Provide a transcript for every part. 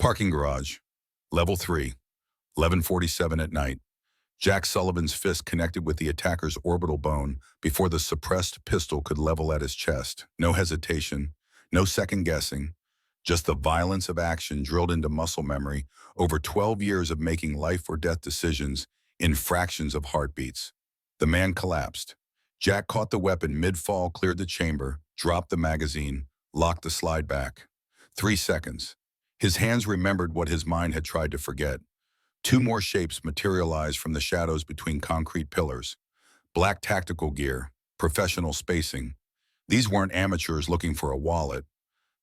Parking garage. Level 3. 11:47 at night. Jack Sullivan's fist connected with the attacker's orbital bone before the suppressed pistol could level at his chest. No hesitation, no second guessing, just the violence of action drilled into muscle memory over 12 years of making life or death decisions in fractions of heartbeats. The man collapsed. Jack caught the weapon mid-fall, cleared the chamber, dropped the magazine, locked the slide back. 3 seconds. His hands remembered what his mind had tried to forget. Two more shapes materialized from the shadows between concrete pillars. Black tactical gear, professional spacing. These weren't amateurs looking for a wallet.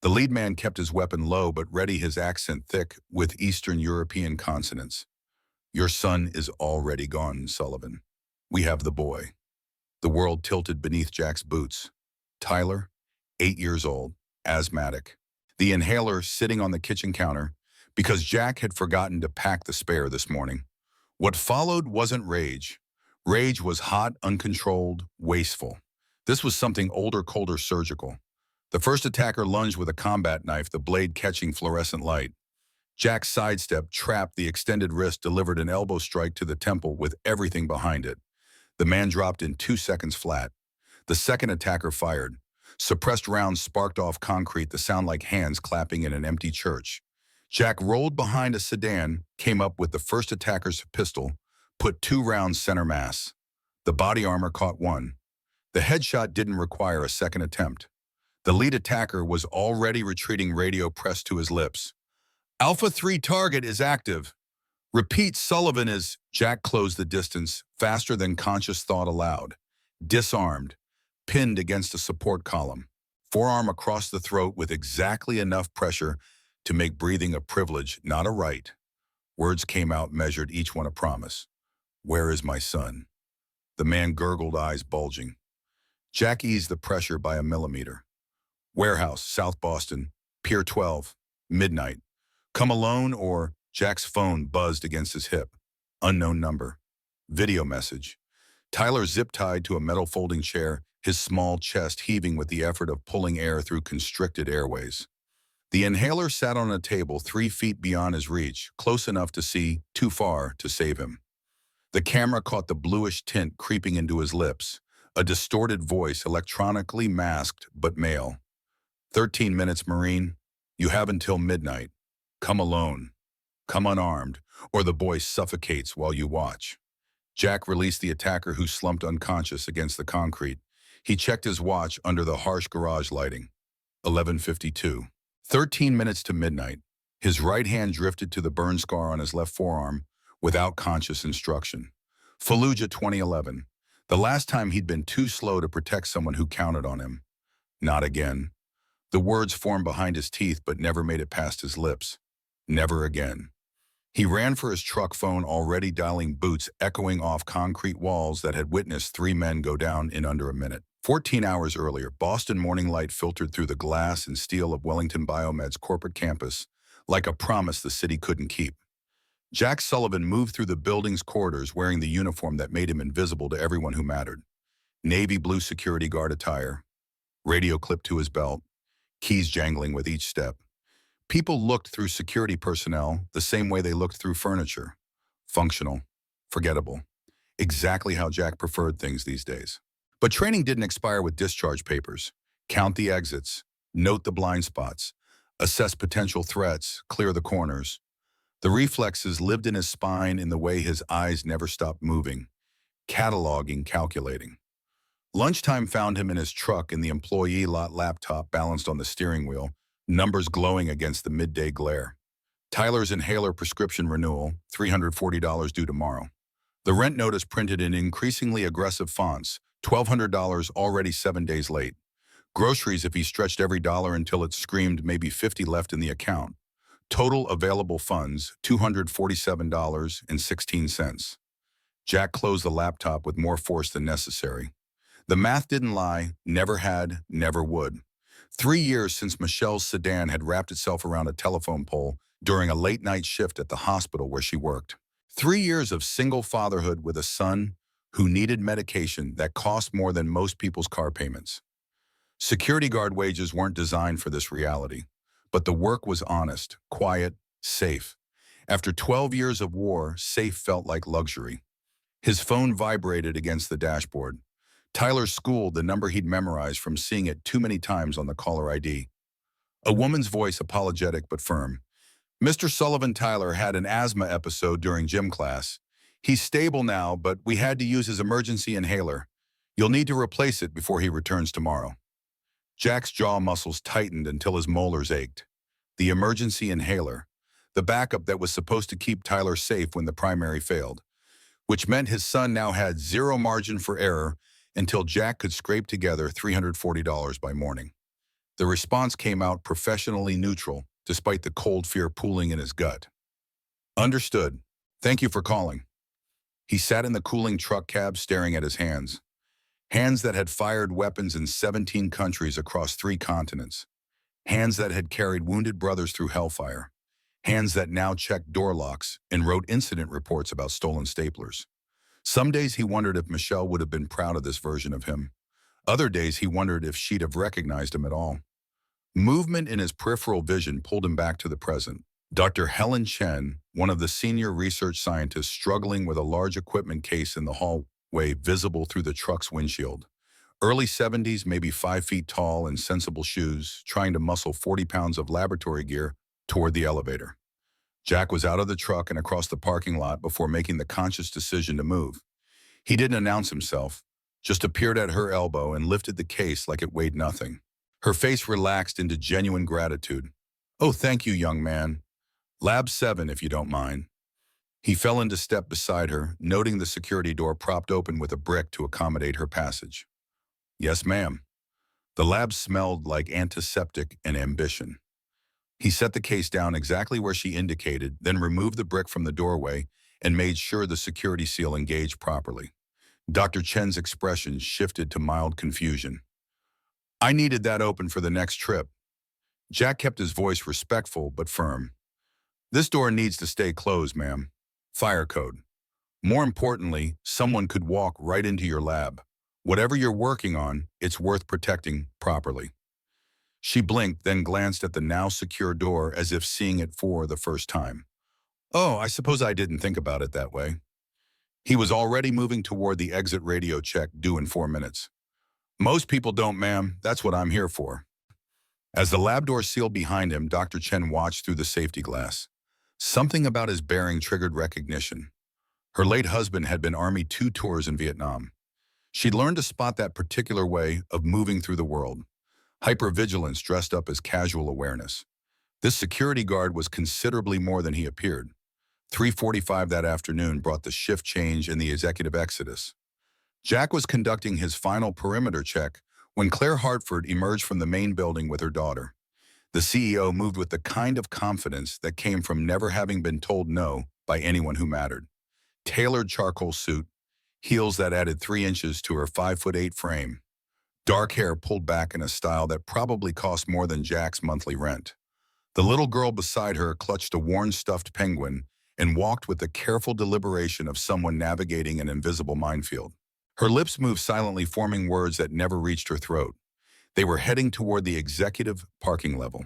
The lead man kept his weapon low but ready, his accent thick with Eastern European consonants. "Your son is already gone, Sullivan. We have the boy." The world tilted beneath Jack's boots. Tyler, 8 years old, asthmatic. The inhaler sitting on the kitchen counter because Jack had forgotten to pack the spare this morning. What followed wasn't rage. Rage was hot, uncontrolled, wasteful. This was something older, colder, surgical. The first attacker lunged with a combat knife, the blade catching fluorescent light. Jack sidestepped, trapped, the extended wrist delivered an elbow strike to the temple with everything behind it. The man dropped in 2 seconds flat. The second attacker fired. Suppressed rounds sparked off concrete, the sound like hands clapping in an empty church. Jack rolled behind a sedan, came up with the first attacker's pistol, put 2 rounds center mass. The body armor caught one. The headshot didn't require a second attempt. The lead attacker was already retreating, radio pressed to his lips. "Alpha 3 target is active. Repeat, Sullivan is..." Jack closed the distance, faster than conscious thought allowed. Disarmed, pinned against a support column. Forearm across the throat with exactly enough pressure to make breathing a privilege, not a right. Words came out, measured, each one a promise. "Where is my son?" The man gurgled, eyes bulging. Jack eased the pressure by a millimeter. "Warehouse, South Boston, Pier 12, midnight. Come alone or..." Jack's phone buzzed against his hip. Unknown number. Video message. Tyler zip-tied to a metal folding chair, his small chest heaving with the effort of pulling air through constricted airways. The inhaler sat on a table 3 feet beyond his reach, close enough to see, too far to save him. The camera caught the bluish tint creeping into his lips, a distorted voice, electronically masked but male. 13 minutes, Marine. You have until midnight. Come alone. Come unarmed, or the boy suffocates while you watch." Jack released the attacker, who slumped unconscious against the concrete. He checked his watch under the harsh garage lighting. 11:52. 13 minutes to midnight. His right hand drifted to the burn scar on his left forearm without conscious instruction. Fallujah 2011. The last time he'd been too slow to protect someone who counted on him. Not again. The words formed behind his teeth but never made it past his lips. Never again. He ran for his truck phone, already dialing, boots echoing off concrete walls that had witnessed 3 men go down in under a minute. 14 hours earlier, Boston morning light filtered through the glass and steel of Wellington Biomed's corporate campus like a promise the city couldn't keep. Jack Sullivan moved through the building's corridors wearing the uniform that made him invisible to everyone who mattered. Navy blue security guard attire, radio clipped to his belt, keys jangling with each step. People looked through security personnel the same way they looked through furniture. Functional, forgettable. Exactly how Jack preferred things these days. But training didn't expire with discharge papers. Count the exits, note the blind spots, assess potential threats, clear the corners. The reflexes lived in his spine in the way his eyes never stopped moving, cataloging, calculating. Lunchtime found him in his truck, in the employee lot, laptop balanced on the steering wheel, numbers glowing against the midday glare. Tyler's inhaler prescription renewal, $340 due tomorrow. The rent notice printed in increasingly aggressive fonts, $1,200 already 7 days late. Groceries if he stretched every dollar until it screamed maybe 50 left in the account. Total available funds, $247.16. Jack closed the laptop with more force than necessary. The math didn't lie, never had, never would. 3 years since Michelle's sedan had wrapped itself around a telephone pole during a late-night shift at the hospital where she worked. 3 years of single fatherhood with a son who needed medication that cost more than most people's car payments. Security guard wages weren't designed for this reality, but the work was honest, quiet, Safe. After 12 years of war, safe felt like luxury. His phone vibrated against the dashboard. Tyler schooled the number he'd memorized from seeing it too many times on the caller ID. A woman's voice, apologetic but firm. Mr. Sullivan, Tyler had an asthma episode during gym class. He's stable now, but we had to use his emergency inhaler. You'll need to replace it before he returns tomorrow. Jack's jaw muscles tightened until his molars ached. The emergency inhaler, the backup that was supposed to keep Tyler safe when the primary failed, which meant his son now had zero margin for error until Jack could scrape together $340 by morning. The response came out professionally neutral, despite the cold fear pooling in his gut. Understood. Thank you for calling. He sat in the cooling truck cab staring at his hands. Hands that had fired weapons in 17 countries across 3 continents. Hands that had carried wounded brothers through hellfire. Hands that now checked door locks and wrote incident reports about stolen staplers. Some days he wondered if Michelle would have been proud of this version of him. Other days he wondered if she'd have recognized him at all. Movement in his peripheral vision pulled him back to the present. Dr. Helen Chen, one of the senior research scientists struggling with a large equipment case in the hallway visible through the truck's windshield. Early 70s, maybe 5 feet tall and sensible shoes, trying to muscle 40 pounds of laboratory gear toward the elevator. Jack was out of the truck and across the parking lot before making the conscious decision to move. He didn't announce himself, just appeared at her elbow and lifted the case like it weighed nothing. Her face relaxed into genuine gratitude. "Oh, thank you, young man. Lab 7, if you don't mind." He fell into step beside her, noting the security door propped open with a brick to accommodate her passage. "Yes, ma'am." The lab smelled like antiseptic and ambition. He set the case down exactly where she indicated, then removed the brick from the doorway and made sure the security seal engaged properly. Dr. Chen's expression shifted to mild confusion. "I needed that open for the next trip." Jack kept his voice respectful but firm. "This door needs to stay closed, ma'am. Fire code. More importantly, someone could walk right into your lab. Whatever you're working on, it's worth protecting properly." She blinked, then glanced at the now secure door as if seeing it for the first time. "Oh, I suppose I didn't think about it that way." He was already moving toward the exit radio check due in 4 minutes. "Most people don't, ma'am. That's what I'm here for." As the lab door sealed behind him, Dr. Chen watched through the safety glass. Something about his bearing triggered recognition. Her late husband had been Army 2 tours in Vietnam. She'd learned to spot that particular way of moving through the world. Hypervigilance dressed up as casual awareness. This security guard was considerably more than he appeared. 3:45 that afternoon brought the shift change in the executive exodus. Jack was conducting his final perimeter check when Claire Hartford emerged from the main building with her daughter. The CEO moved with the kind of confidence that came from never having been told no by anyone who mattered. Tailored charcoal suit, heels that added 3 inches to her 5'8" frame. Dark hair pulled back in a style that probably cost more than Jack's monthly rent. The little girl beside her clutched a worn stuffed penguin and walked with the careful deliberation of someone navigating an invisible minefield. Her lips moved silently, forming words that never reached her throat. They were heading toward the executive parking level.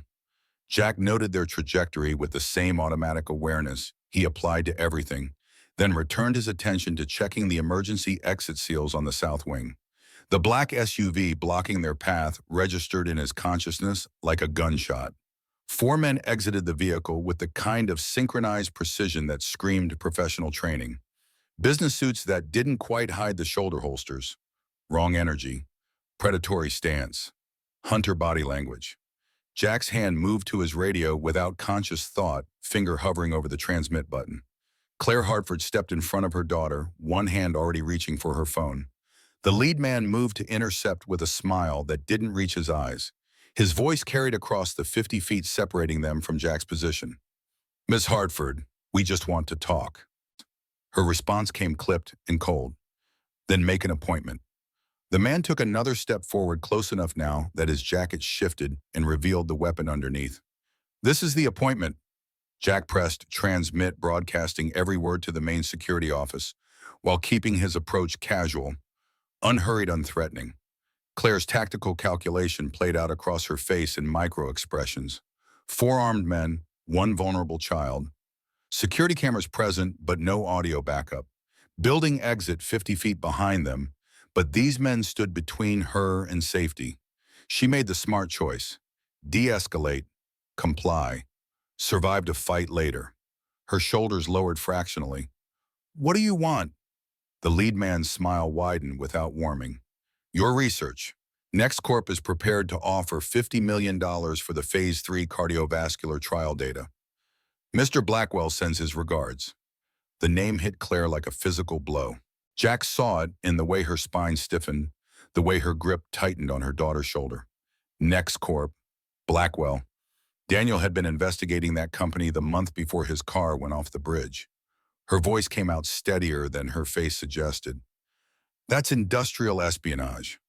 Jack noted their trajectory with the same automatic awareness he applied to everything, then returned his attention to checking the emergency exit seals on the south wing. The black SUV blocking their path registered in his consciousness like a gunshot. 4 men exited the vehicle with the kind of synchronized precision that screamed professional training. Business suits that didn't quite hide the shoulder holsters. Wrong energy. Predatory stance. Hunter body language. Jack's hand moved to his radio without conscious thought, finger hovering over the transmit button. Claire Hartford stepped in front of her daughter, one hand already reaching for her phone. The lead man moved to intercept with a smile that didn't reach his eyes. His voice carried across the 50 feet separating them from Jack's position. "Miss Hartford, we just want to talk." Her response came clipped and cold. "Then make an appointment." The man took another step forward, close enough now that his jacket shifted and revealed the weapon underneath. "This is the appointment." Jack pressed transmit, broadcasting every word to the main security office, while keeping his approach casual, unhurried, unthreatening. Claire's tactical calculation played out across her face in micro-expressions. 4 armed men, one vulnerable child. Security cameras present, but no audio backup. Building exit 50 feet behind them, but these men stood between her and safety. She made the smart choice. De-escalate, comply, survived a fight later. Her shoulders lowered fractionally. What do you want? The lead man's smile widened without warming. Your research. NextCorp is prepared to offer $50 million for the Phase 3 cardiovascular trial data. Mr. Blackwell sends his regards. The name hit Claire like a physical blow. Jack saw it in the way her spine stiffened, the way her grip tightened on her daughter's shoulder. NextCorp, Blackwell. Daniel had been investigating that company the month before his car went off the bridge. Her voice came out steadier than her face suggested. That's industrial espionage.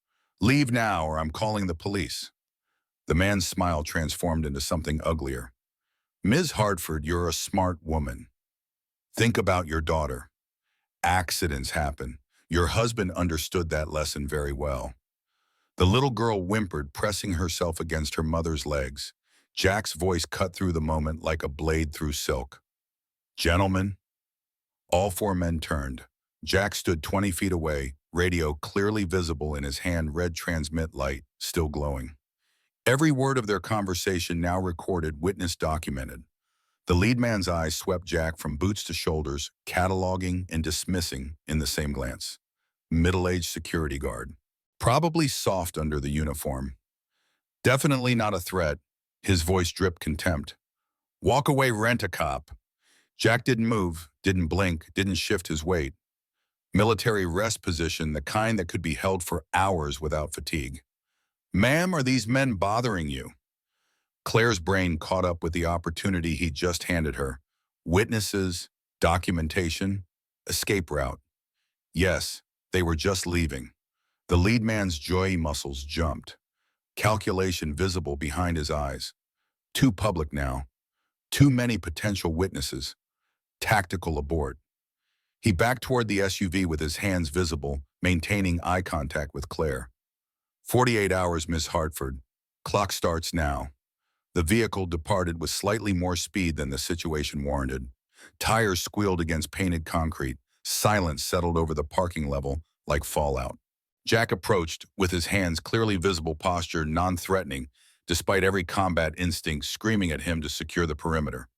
Leave now or I'm calling the police. The man's smile transformed into something uglier. Ms. Hartford, you're a smart woman. Think about your daughter. Accidents happen. Your husband understood that lesson very well. The little girl whimpered, pressing herself against her mother's legs. Jack's voice cut through the moment like a blade through silk. Gentlemen. All four men turned. Jack stood 20 feet away, radio clearly visible in his hand, red transmit light still glowing. Every word of their conversation now recorded, witness documented. The lead man's eyes swept Jack from boots to shoulders, cataloging and dismissing in the same glance. Middle-aged security guard. Probably soft under the uniform. Definitely not a threat. His voice dripped contempt. Walk away, rent-a-cop. Jack didn't move, didn't blink, didn't shift his weight. Military rest position, the kind that could be held for hours without fatigue. Ma'am, are these men bothering you? Claire's brain caught up with the opportunity he just handed her. Witnesses, documentation, escape route. Yes, they were just leaving. The lead man's jaw muscles jumped. Calculation visible behind his eyes. Too public now. Too many potential witnesses. Tactical abort. He backed toward the SUV with his hands visible, maintaining eye contact with Claire. 48 hours, Miss Hartford. Clock starts now. The vehicle departed with slightly more speed than the situation warranted. Tires squealed against painted concrete. Silence settled over the parking level like fallout. Jack approached, with his hands clearly visible, posture non-threatening, despite every combat instinct screaming at him to secure the perimeter.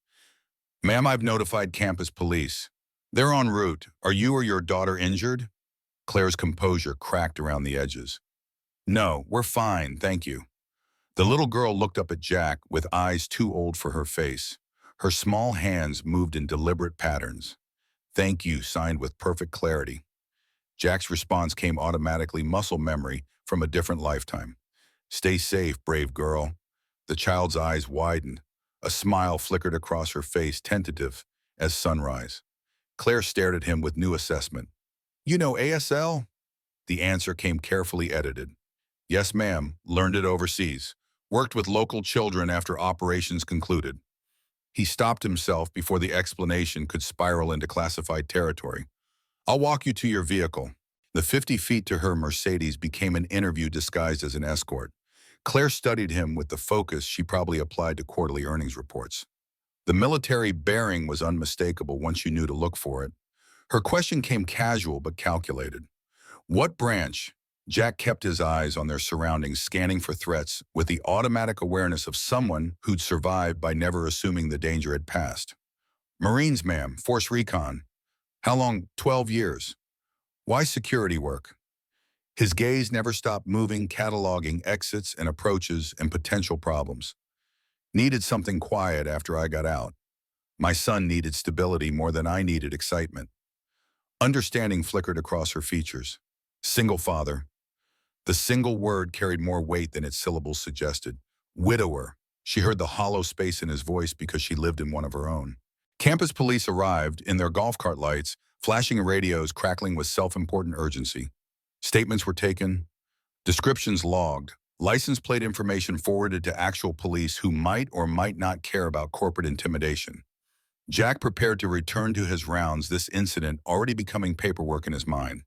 Ma'am, I've notified campus police. They're en route. Are you or your daughter injured? Claire's composure cracked around the edges. No, we're fine, thank you. The little girl looked up at Jack with eyes too old for her face. Her small hands moved in deliberate patterns. Thank you, signed with perfect clarity. Jack's response came automatically, muscle memory from a different lifetime. Stay safe, brave girl. The child's eyes widened. A smile flickered across her face, tentative as sunrise. Claire stared at him with new assessment. You know ASL? The answer came carefully edited. Yes, ma'am. Learned it overseas. Worked with local children after operations concluded. He stopped himself before the explanation could spiral into classified territory. I'll walk you to your vehicle. The 50 feet to her Mercedes became an interview disguised as an escort. Claire studied him with the focus she probably applied to quarterly earnings reports. The military bearing was unmistakable once you knew to look for it. Her question came casual but calculated. What branch? Jack kept his eyes on their surroundings, scanning for threats with the automatic awareness of someone who'd survived by never assuming the danger had passed. Marines, ma'am, Force Recon. How long? 12 years. Why security work? His gaze never stopped moving, cataloging exits and approaches and potential problems. Needed something quiet after I got out. My son needed stability more than I needed excitement. Understanding flickered across her features. Single father. The single word carried more weight than its syllables suggested. Widower. She heard the hollow space in his voice because she lived in one of her own. Campus police arrived in their golf cart lights, flashing radios crackling with self-important urgency. Statements were taken, descriptions logged, license plate information forwarded to actual police who might or might not care about corporate intimidation. Jack prepared to return to his rounds, this incident already becoming paperwork in his mind.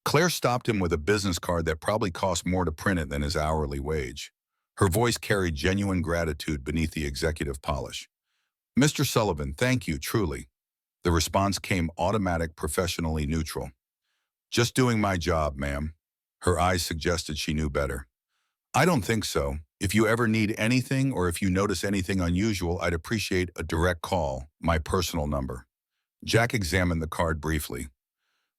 Claire stopped him with a business card that probably cost more to print it than his hourly wage. Her voice carried genuine gratitude beneath the executive polish. Mr. Sullivan, thank you, truly. The response came automatic, professionally neutral. Just doing my job, ma'am. Her eyes suggested she knew better. I don't think so. If you ever need anything or if you notice anything unusual, I'd appreciate a direct call, my personal number. Jack examined the card briefly.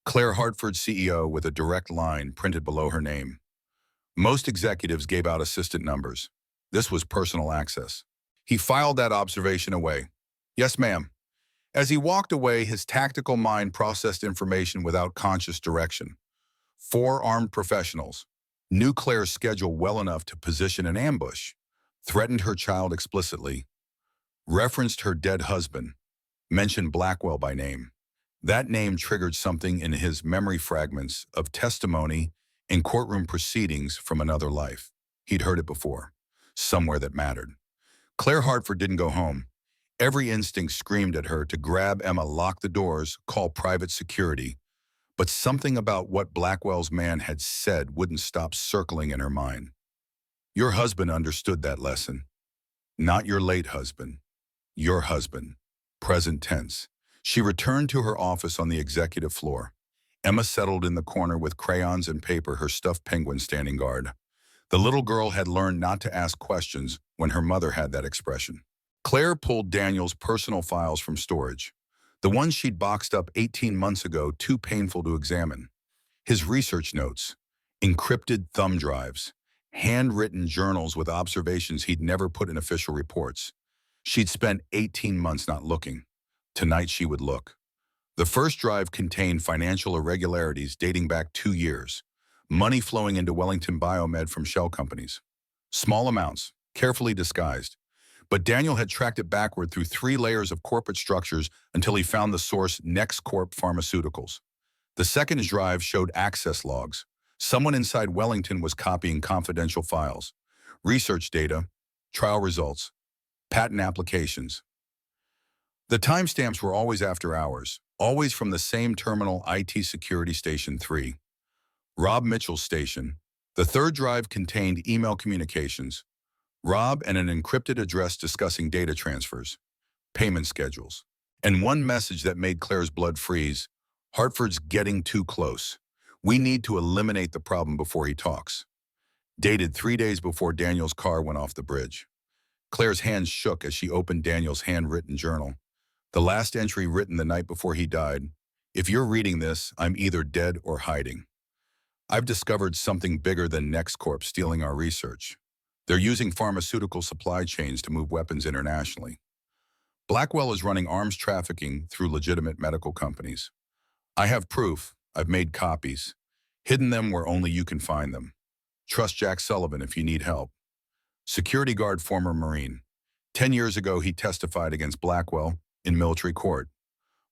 Claire Hartford, CEO, with a direct line printed below her name. Most executives gave out assistant numbers. This was personal access. He filed that observation away. Yes, ma'am. As he walked away, his tactical mind processed information without conscious direction. 4 armed professionals. Knew Claire's schedule well enough to position an ambush. Threatened her child explicitly. Referenced her dead husband. Mentioned Blackwell by name. That name triggered something in his memory fragments of testimony in courtroom proceedings from another life. He'd heard it before. Somewhere that mattered. Claire Hartford didn't go home. Every instinct screamed at her to grab Emma, lock the doors, call private security. But something about what Blackwell's man had said wouldn't stop circling in her mind. Your husband understood that lesson. Not your late husband. Your husband. Present tense. She returned to her office on the executive floor. Emma settled in the corner with crayons and paper, her stuffed penguin standing guard. The little girl had learned not to ask questions when her mother had that expression. Claire pulled Daniel's personal files from storage. The ones she'd boxed up 18 months ago, too painful to examine. His research notes, encrypted thumb drives, handwritten journals with observations he'd never put in official reports. She'd spent 18 months not looking. Tonight she would look. The first drive contained financial irregularities dating back 2 years. Money flowing into Wellington Biomed from shell companies. Small amounts, carefully disguised. But Daniel had tracked it backward through 3 layers of corporate structures until he found the source, NextCorp Pharmaceuticals. The second drive showed access logs. Someone inside Wellington was copying confidential files, research data, trial results, patent applications. The timestamps were always after hours, always from the same terminal, IT Security Station 3. Rob Mitchell's station. The third drive contained email communications. Rob and an encrypted address discussing data transfers, payment schedules, and one message that made Claire's blood freeze. Hartford's getting too close. We need to eliminate the problem before he talks. Dated 3 days before Daniel's car went off the bridge. Claire's hands shook as she opened Daniel's handwritten journal. The last entry written the night before he died. If you're reading this, I'm either dead or hiding. I've discovered something bigger than NextCorp stealing our research. They're using pharmaceutical supply chains to move weapons internationally. Blackwell is running arms trafficking through legitimate medical companies. I have proof. I've made copies. Hidden them where only you can find them. Trust Jack Sullivan if you need help. Security guard, former Marine. 10 years ago, he testified against Blackwell in military court.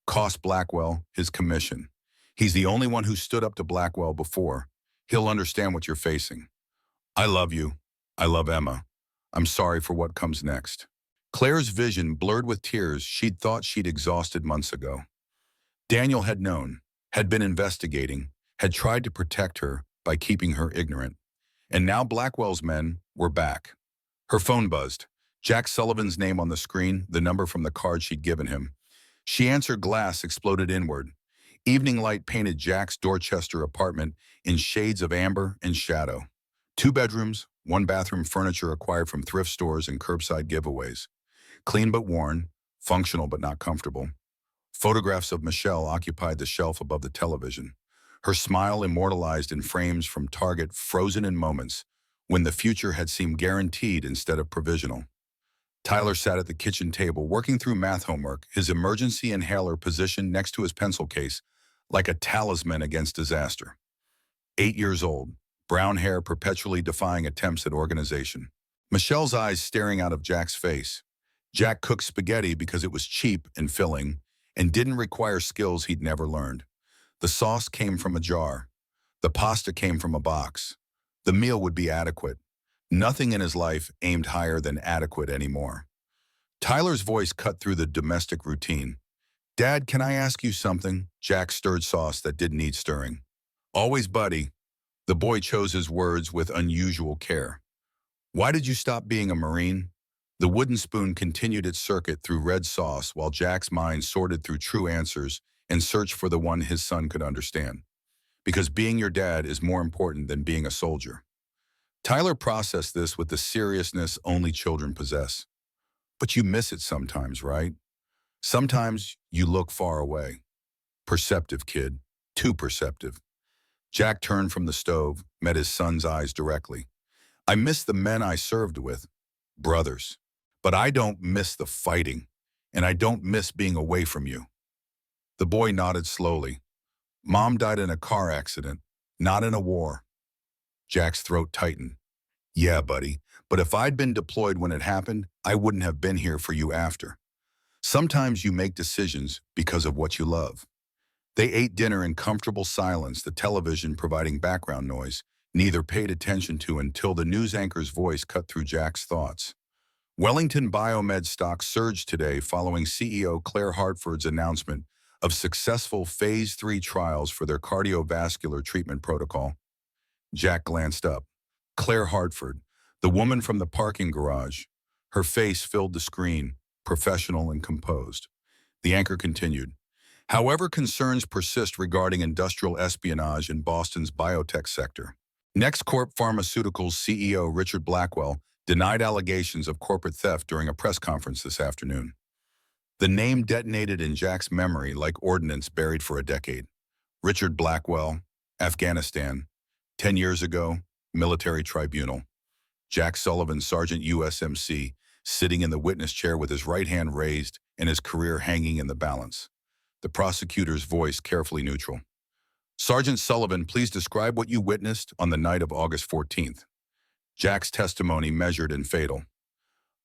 Cost Blackwell his commission. He's the only one who stood up to Blackwell before. He'll understand what you're facing. I love you. I love Emma. I'm sorry for what comes next. Claire's vision blurred with tears she'd thought she'd exhausted months ago. Daniel had known, had been investigating, had tried to protect her by keeping her ignorant. And now Blackwell's men were back. Her phone buzzed. Jack Sullivan's name on the screen, the number from the card she'd given him. She answered. Glass exploded inward. Evening light painted Jack's Dorchester apartment in shades of amber and shadow. 2 bedrooms, 1 bathroom, furniture acquired from thrift stores and curbside giveaways. Clean but worn, functional but not comfortable. Photographs of Michelle occupied the shelf above the television. Her smile immortalized in frames from Target, frozen in moments when the future had seemed guaranteed instead of provisional. Tyler sat at the kitchen table working through math homework, his emergency inhaler positioned next to his pencil case like a talisman against disaster. 8 years old, brown hair perpetually defying attempts at organization. Michelle's eyes staring out of Jack's face. Jack cooked spaghetti because it was cheap and filling and didn't require skills he'd never learned. The sauce came from a jar. The pasta came from a box. The meal would be adequate. Nothing in his life aimed higher than adequate anymore. Tyler's voice cut through the domestic routine. Dad, can I ask you something? Jack stirred sauce that didn't need stirring. Always, buddy. The boy chose his words with unusual care. Why did you stop being a Marine? The wooden spoon continued its circuit through red sauce while Jack's mind sorted through true answers and searched for the one his son could understand. Because being your dad is more important than being a soldier. Tyler processed this with the seriousness only children possess. But you miss it sometimes, right? Sometimes you look far away. Perceptive kid, too perceptive. Jack turned from the stove, met his son's eyes directly. I miss the men I served with, brothers. But I don't miss the fighting, and I don't miss being away from you. The boy nodded slowly. Mom died in a car accident, not in a war. Jack's throat tightened. Yeah, buddy, but if I'd been deployed when it happened, I wouldn't have been here for you after. Sometimes you make decisions because of what you love. They ate dinner in comfortable silence, the television providing background noise, neither paid attention to until the news anchor's voice cut through Jack's thoughts. Wellington Biomed stock surged today following CEO Claire Hartford's announcement of successful Phase 3 trials for their cardiovascular treatment protocol. Jack glanced up. Claire Hartford, the woman from the parking garage. Her face filled the screen, professional and composed. The anchor continued. However, concerns persist regarding industrial espionage in Boston's biotech sector. NextCorp Pharmaceuticals CEO Richard Blackwell denied allegations of corporate theft during a press conference this afternoon. The name detonated in Jack's memory like ordnance buried for a decade. Richard Blackwell, Afghanistan. 10 years ago, military tribunal. Jack Sullivan, Sergeant USMC, sitting in the witness chair with his right hand raised and his career hanging in the balance. The prosecutor's voice carefully neutral. Sergeant Sullivan, please describe what you witnessed on the night of August 14th. Jack's testimony measured and fatal.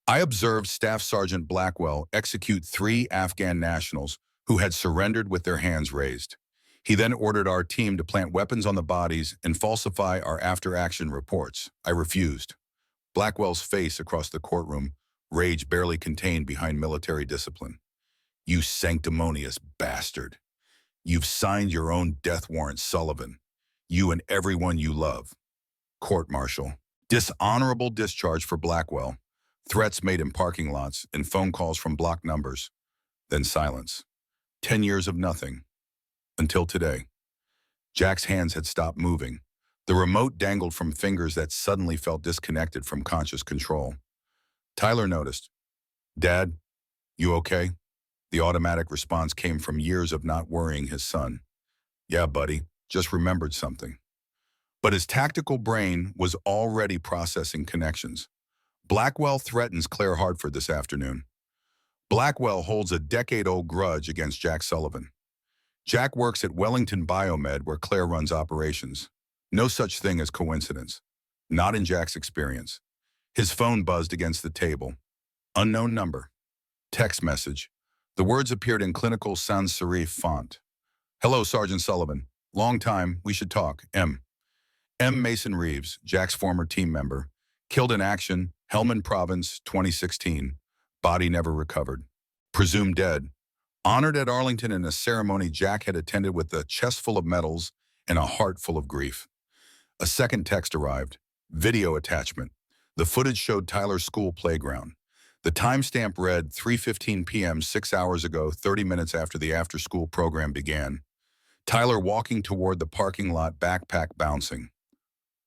I observed Staff Sergeant Blackwell execute 3 Afghan nationals who had surrendered with their hands raised. He then ordered our team to plant weapons on the bodies and falsify our after-action reports. I refused. Blackwell's face across the courtroom, rage barely contained behind military discipline. You sanctimonious bastard. You've signed your own death warrant, Sullivan. You and everyone you love. Court-martial. Dishonorable discharge for Blackwell. Threats made in parking lots and phone calls from blocked numbers. Then silence. 10 years of nothing. Until today. Jack's hands had stopped moving. The remote dangled from fingers that suddenly felt disconnected from conscious control. Tyler noticed. Dad, you okay? The automatic response came from years of not worrying his son. Yeah, buddy, just remembered something. But his tactical brain was already processing connections. Blackwell threatens Claire Hartford this afternoon. Blackwell holds a decade-old grudge against Jack Sullivan. Jack works at Wellington Biomed where Claire runs operations. No such thing as coincidence. Not in Jack's experience. His phone buzzed against the table. Unknown number. Text message. The words appeared in clinical sans serif font. Hello, Sergeant Sullivan. Long time. We should talk. M. Mason Reeves, Jack's former team member. Killed in action, Helmand Province, 2016. Body never recovered. Presumed dead. Honored at Arlington in a ceremony Jack had attended with a chest full of medals and a heart full of grief. A second text arrived. Video attachment. The footage showed Tyler's school playground. The timestamp read 3:15 p.m. 6 hours ago, 30 minutes after the after-school program began. Tyler walking toward the parking lot, backpack bouncing.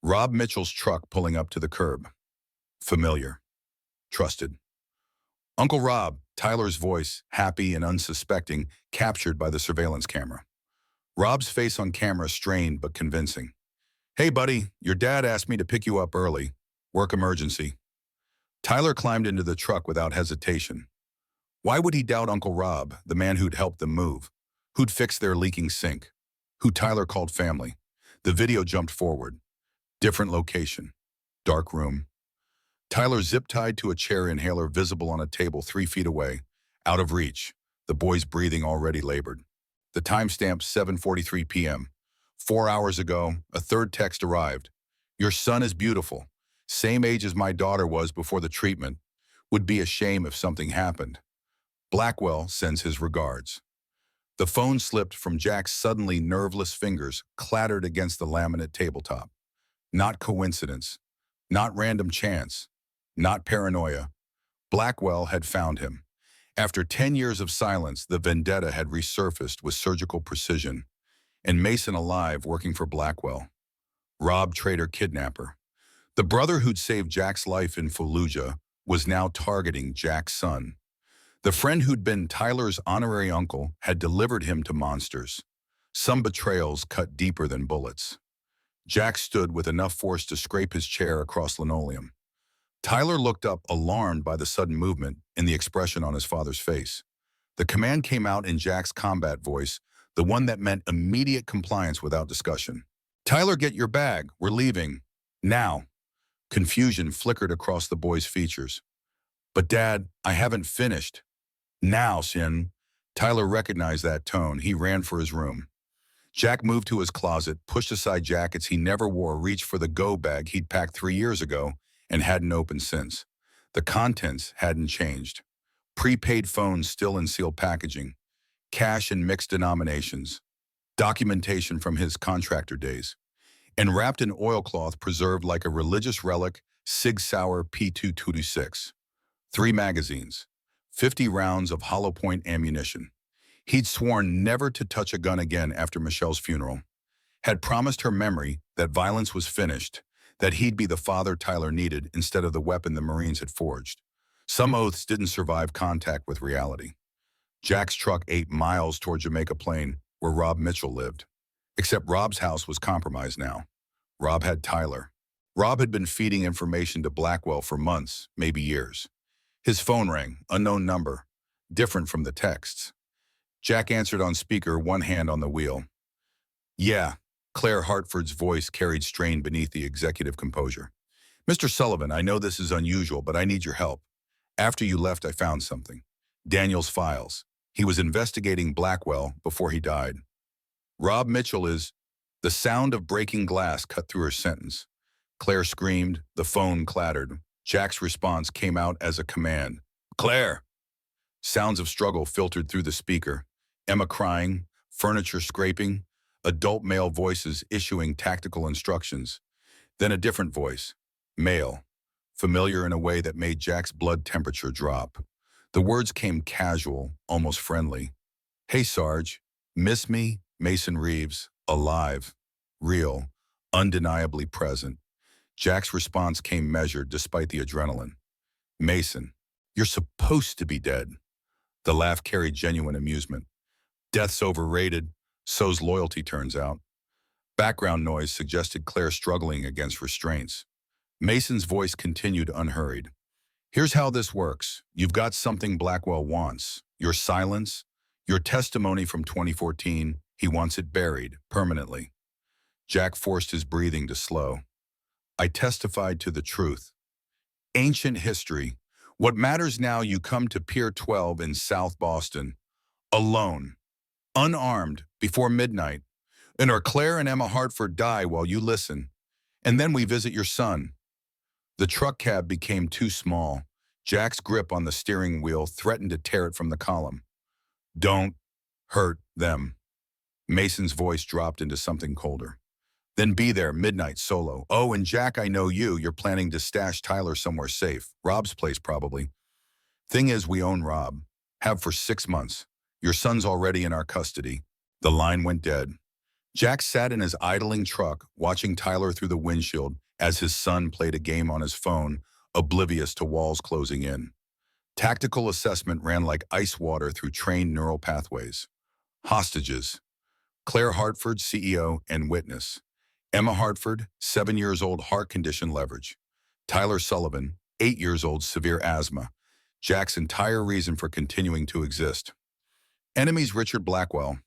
Rob Mitchell's truck pulling up to the curb. Familiar. Trusted. Uncle Rob, Tyler's voice, happy and unsuspecting, captured by the surveillance camera. Rob's face on camera strained but convincing. Hey, buddy, your dad asked me to pick you up early. Work emergency. Tyler climbed into the truck without hesitation. Why would he doubt Uncle Rob, the man who'd helped them move, who'd fixed their leaking sink, who Tyler called family? The video jumped forward. Different location. Dark room. Tyler zip-tied to a chair inhaler visible on a table 3 feet away, out of reach, the boy's breathing already labored. The timestamp 7:43 p.m. 4 hours ago, a third text arrived. Your son is beautiful. Same age as my daughter was before the treatment. Would be a shame if something happened. Blackwell sends his regards. The phone slipped from Jack's suddenly nerveless fingers, clattered against the laminate tabletop. Not coincidence. Not random chance. Not paranoia. Blackwell had found him. After 10 years of silence, the vendetta had resurfaced with surgical precision, and Mason alive working for Blackwell. Rob Trader Kidnapper. The brother who'd saved Jack's life in Fallujah was now targeting Jack's son. The friend who'd been Tyler's honorary uncle had delivered him to monsters. Some betrayals cut deeper than bullets. Jack stood with enough force to scrape his chair across linoleum. Tyler looked up, alarmed by the sudden movement in the expression on his father's face. The command came out in Jack's combat voice, the one that meant immediate compliance without discussion. "Tyler, get your bag. We're leaving. Now." Confusion flickered across the boy's features. "But Dad, I haven't finished." "Now, Sin." Tyler recognized that tone. He ran for his room. Jack moved to his closet, pushed aside jackets he never wore, reached for the go bag he'd packed 3 years ago and hadn't opened since. The contents hadn't changed. Prepaid phones still in sealed packaging, cash in mixed denominations, documentation from his contractor days, and wrapped in oilcloth preserved like a religious relic, Sig Sauer P226. 3 magazines, 50 rounds of hollow point ammunition. He'd sworn never to touch a gun again after Michelle's funeral, had promised her memory that violence was finished, that he'd be the father Tyler needed instead of the weapon the Marines had forged. Some oaths didn't survive contact with reality. Jack's truck 8 miles toward Jamaica Plain, where Rob Mitchell lived. Except Rob's house was compromised now. Rob had Tyler. Rob had been feeding information to Blackwell for months, maybe years. His phone rang, unknown number, different from the texts. Jack answered on speaker, one hand on the wheel. "Yeah." Claire Hartford's voice carried strain beneath the executive composure. "Mr. Sullivan, I know this is unusual, but I need your help. After you left, I found something. Daniel's files. He was investigating Blackwell before he died. Rob Mitchell is..." The sound of breaking glass cut through her sentence. Claire screamed. The phone clattered. Jack's response came out as a command. "Claire!" Sounds of struggle filtered through the speaker. Emma crying, furniture scraping, adult male voices issuing tactical instructions. Then a different voice, male, familiar in a way that made Jack's blood temperature drop. The words came casual, almost friendly. "Hey, Sarge. Miss me? Mason Reeves. Alive. Real. Undeniably present." Jack's response came measured despite the adrenaline. "Mason, you're supposed to be dead." The laugh carried genuine amusement. "Death's overrated. So's loyalty, turns out." Background noise suggested Claire struggling against restraints. Mason's voice continued unhurried. "Here's how this works. You've got something Blackwell wants. Your silence, your testimony from 2014. He wants it buried, permanently." Jack forced his breathing to slow. "I testified to the truth. Ancient history. What matters now, you come to Pier 12 in South Boston. Alone. Unarmed, before midnight. And our Claire and Emma Hartford die while you listen. And then we visit your son." The truck cab became too small. Jack's grip on the steering wheel threatened to tear it from the column. "Don't hurt them." Mason's voice dropped into something colder. "Then be there, midnight, solo. Oh, and Jack, I know you're planning to stash Tyler somewhere safe. Rob's place, probably. Thing is, we own Rob. Have for 6 months. Your son's already in our custody." The line went dead. Jack sat in his idling truck, watching Tyler through the windshield as his son played a game on his phone, oblivious to walls closing in. Tactical assessment ran like ice water through trained neural pathways. Hostages. Claire Hartford, CEO and witness. Emma Hartford, 7 years old, heart condition leverage. Tyler Sullivan, 8 years old, severe asthma. Jack's entire reason for continuing to exist. Enemies: Richard Blackwell.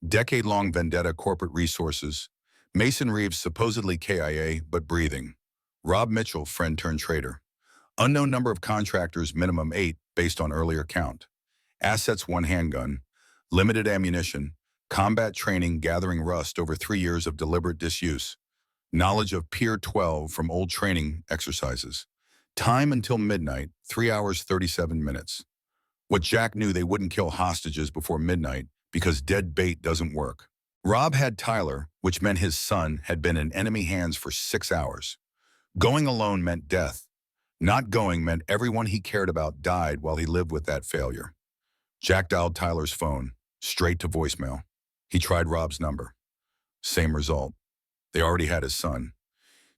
Decade-long vendetta, corporate resources. Mason Reeves, supposedly KIA, but breathing. Rob Mitchell, friend turned traitor. Unknown number of contractors, minimum 8, based on earlier count. Assets: 1 handgun. Limited ammunition. Combat training gathering rust over 3 years of deliberate disuse. Knowledge of Pier 12 from old training exercises. Time until midnight, 3 hours 37 minutes. What Jack knew: they wouldn't kill hostages before midnight because dead bait doesn't work. Rob had Tyler, which meant his son had been in enemy hands for 6 hours. Going alone meant death. Not going meant everyone he cared about died while he lived with that failure. Jack dialed Tyler's phone, straight to voicemail. He tried Rob's number. Same result. They already had his son.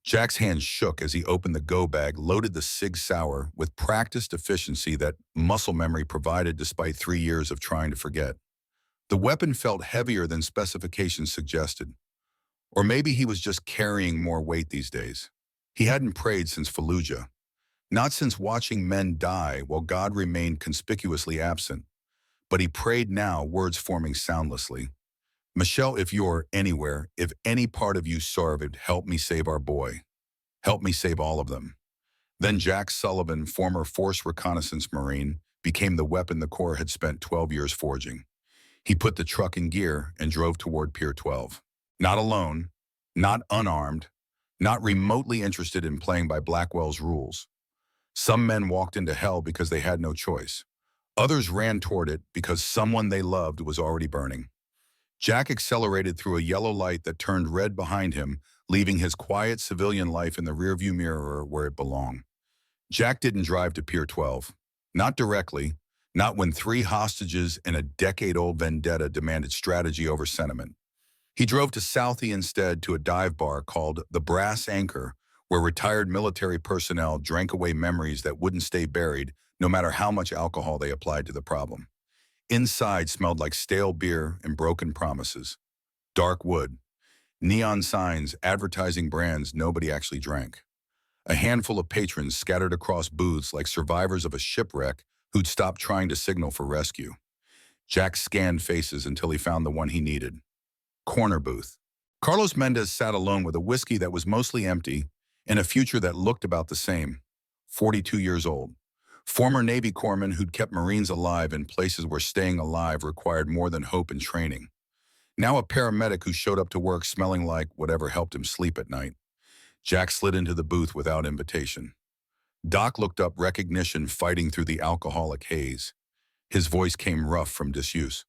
Jack's hands shook as he opened the go bag, loaded the Sig Sauer with practiced efficiency that muscle memory provided despite 3 years of trying to forget. The weapon felt heavier than specifications suggested. Or maybe he was just carrying more weight these days. He hadn't prayed since Fallujah. Not since watching men die while God remained conspicuously absent. But he prayed now, words forming soundlessly. Michelle, if you're anywhere, if any part of you served, help me save our boy. Help me save all of them. Then Jack Sullivan, former Force Reconnaissance Marine, became the weapon the Corps had spent 12 years forging. He put the truck in gear and drove toward Pier 12. Not alone, not unarmed, not remotely interested in playing by Blackwell's rules. Some men walked into hell because they had no choice. Others ran toward it because someone they loved was already burning. Jack accelerated through a yellow light that turned red behind him, leaving his quiet civilian life in the rearview mirror where it belonged. Jack didn't drive to Pier 12. Not directly, not when 3 hostages and a decade-old vendetta demanded strategy over sentiment. He drove to Southie instead, to a dive bar called the Brass Anchor, where retired military personnel drank away memories that wouldn't stay buried no matter how much alcohol they applied to the problem. Inside smelled like stale beer and broken promises. Dark wood. Neon signs advertising brands nobody actually drank. A handful of patrons scattered across booths like survivors of a shipwreck who'd stopped trying to signal for rescue. Jack scanned faces until he found the one he needed. Corner booth. Carlos Mendez sat alone with a whiskey that was mostly empty and a future that looked about the same. 42 years old. Former Navy corpsman who'd kept Marines alive in places where staying alive required more than hope and training. Now a paramedic who showed up to work smelling like whatever helped him sleep at night. Jack slid into the booth without invitation. Doc looked up, recognition fighting through the alcoholic haze. His voice came rough from disuse.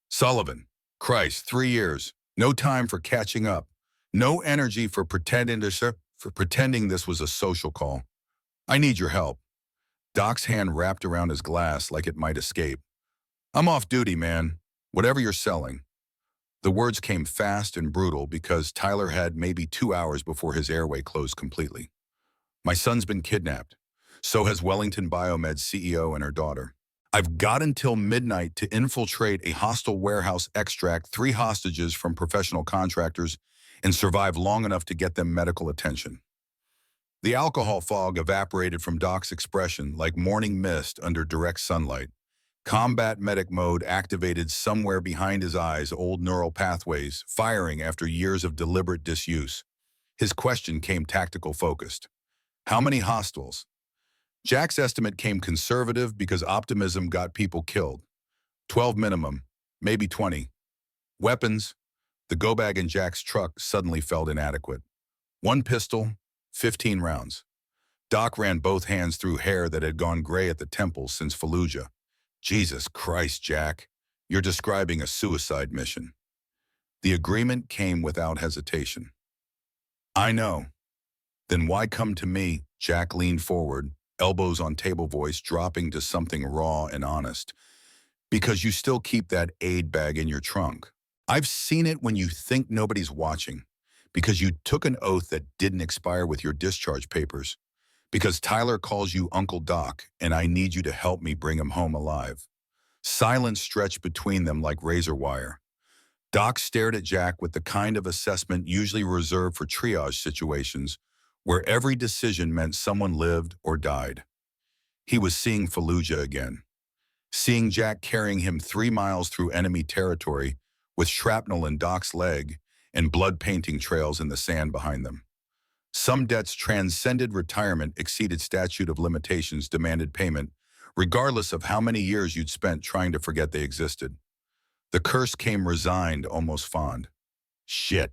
Sullivan, Christ, 3 years. No time for catching up. No energy for pretending this was a social call. I need your help. Doc's hand wrapped around his glass like it might escape. I'm off duty, man. Whatever you're selling. The words came fast and brutal because Tyler had maybe 2 hours before his airway closed completely. My son's been kidnapped. So has Wellington Biomed's CEO and her daughter. I've got until midnight to infiltrate a hostile warehouse, extract 3 hostages from professional contractors, and survive long enough to get them medical attention. The alcohol fog evaporated from Doc's expression like morning mist under direct sunlight. Combat medic mode activated somewhere behind his eyes, old neural pathways, firing after years of deliberate disuse. His question came tactical focused. How many hostiles? Jack's estimate came conservative because optimism got people killed. 12 minimum, maybe 20. Weapons? The go bag in Jack's truck suddenly felt inadequate. 1 pistol, 15 rounds. Doc ran both hands through hair that had gone gray at the temples since Fallujah. Jesus Christ, Jack, you're describing a suicide mission. The agreement came without hesitation. I know. Then why come to me? Jack leaned forward, elbows on table, voice dropping to something raw and honest. Because you still keep that aid bag in your trunk. I've seen it when you think nobody's watching. Because you took an oath that didn't expire with your discharge papers. Because Tyler calls you Uncle Doc, and I need you to help me bring him home alive. Silence stretched between them like razor wire. Doc stared at Jack with the kind of assessment usually reserved for triage situations, where every decision meant someone lived or died. He was seeing Fallujah again. Seeing Jack carrying him 3 miles through enemy territory, with shrapnel in Doc's leg and blood painting trails in the sand behind them. Some debts transcended retirement, exceeded statute of limitations, demanded payment, regardless of how many years you'd spent trying to forget they existed. The curse came resigned, almost fond. Shit.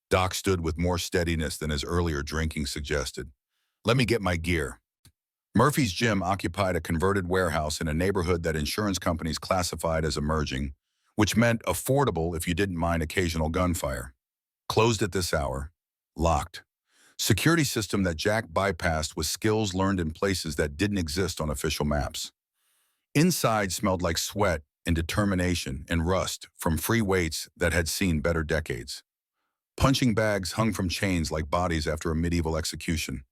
Doc stood with more steadiness than his earlier drinking suggested. Let me get my gear. Murphy's Gym occupied a converted warehouse in a neighborhood that insurance companies classified as emerging, which meant affordable if you didn't mind occasional gunfire. Closed at this hour. Locked. Security system that Jack bypassed with skills learned in places that didn't exist on official maps. Inside smelled like sweat and determination and rust from free weights that had seen better decades. Punching bags hung from chains like bodies after a medieval execution.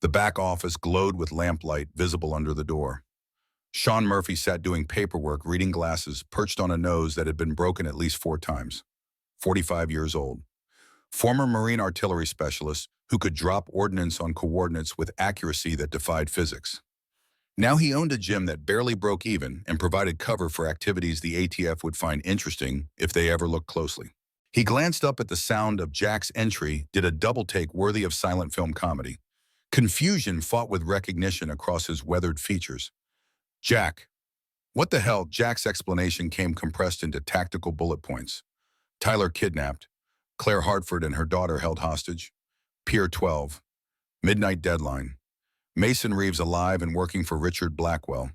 The back office glowed with lamplight visible under the door. Sean Murphy sat doing paperwork, reading glasses, perched on a nose that had been broken at least 4 times. 45 years old. Former Marine artillery specialist who could drop ordnance on coordinates with accuracy that defied physics. Now he owned a gym that barely broke even and provided cover for activities the ATF would find interesting if they ever looked closely. He glanced up at the sound of Jack's entry, did a double take worthy of silent film comedy. Confusion fought with recognition across his weathered features. Jack. What the hell? Jack's explanation came compressed into tactical bullet points. Tyler kidnapped. Claire Hartford and her daughter held hostage. Pier 12. Midnight deadline. Mason Reeves alive and working for Richard Blackwell.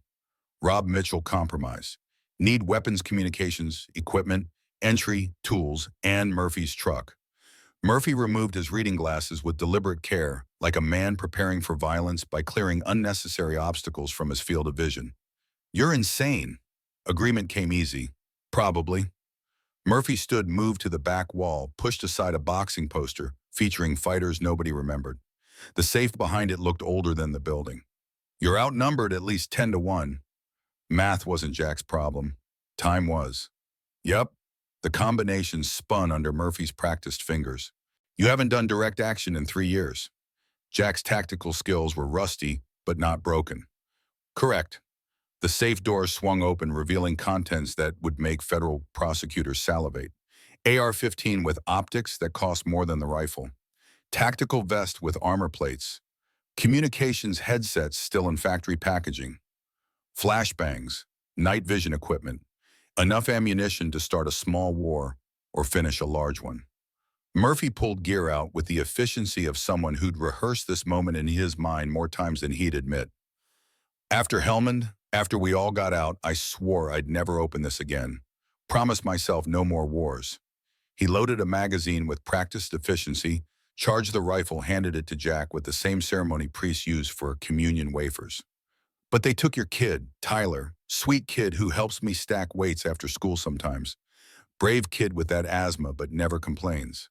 Rob Mitchell compromised. Need weapons, communications, equipment, entry, tools, and Murphy's truck. Murphy removed his reading glasses with deliberate care, like a man preparing for violence by clearing unnecessary obstacles from his field of vision. You're insane. Agreement came easy. Probably. Murphy stood moved to the back wall, pushed aside a boxing poster featuring fighters nobody remembered. The safe behind it looked older than the building. You're outnumbered at least 10-1. Math wasn't Jack's problem. Time was. Yep. The combination spun under Murphy's practiced fingers. You haven't done direct action in 3 years. Jack's tactical skills were rusty, but not broken. Correct. The safe door swung open, revealing contents that would make federal prosecutors salivate. AR-15 with optics that cost more than the rifle. Tactical vest with armor plates. Communications headsets still in factory packaging. Flashbangs. Night vision equipment. Enough ammunition to start a small war or finish a large one. Murphy pulled gear out with the efficiency of someone who'd rehearsed this moment in his mind more times than he'd admit. After Helmand, after we all got out, I swore I'd never open this again. Promised myself no more wars. He loaded a magazine with practiced efficiency, charged the rifle, handed it to Jack with the same ceremony priests use for communion wafers. But they took your kid, Tyler, sweet kid who helps me stack weights after school sometimes. Brave kid with that asthma but never complains.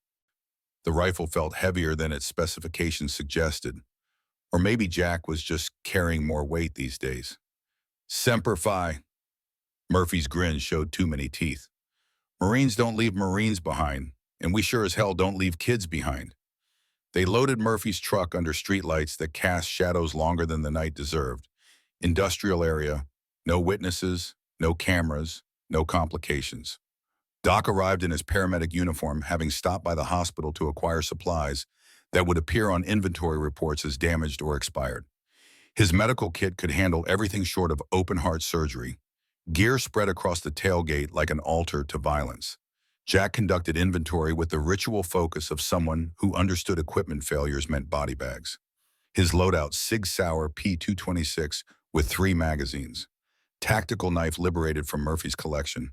The rifle felt heavier than its specifications suggested. Or maybe Jack was just carrying more weight these days. Semper Fi. Murphy's grin showed too many teeth. Marines don't leave Marines behind, and we sure as hell don't leave kids behind. They loaded Murphy's truck under streetlights that cast shadows longer than the night deserved. Industrial area, no witnesses, no cameras, no complications. Doc arrived in his paramedic uniform, having stopped by the hospital to acquire supplies that would appear on inventory reports as damaged or expired. His medical kit could handle everything short of open-heart surgery. Gear spread across the tailgate like an altar to violence. Jack conducted inventory with the ritual focus of someone who understood equipment failures meant body bags. His loadout, Sig Sauer P226 with 3 magazines. Tactical knife liberated from Murphy's collection.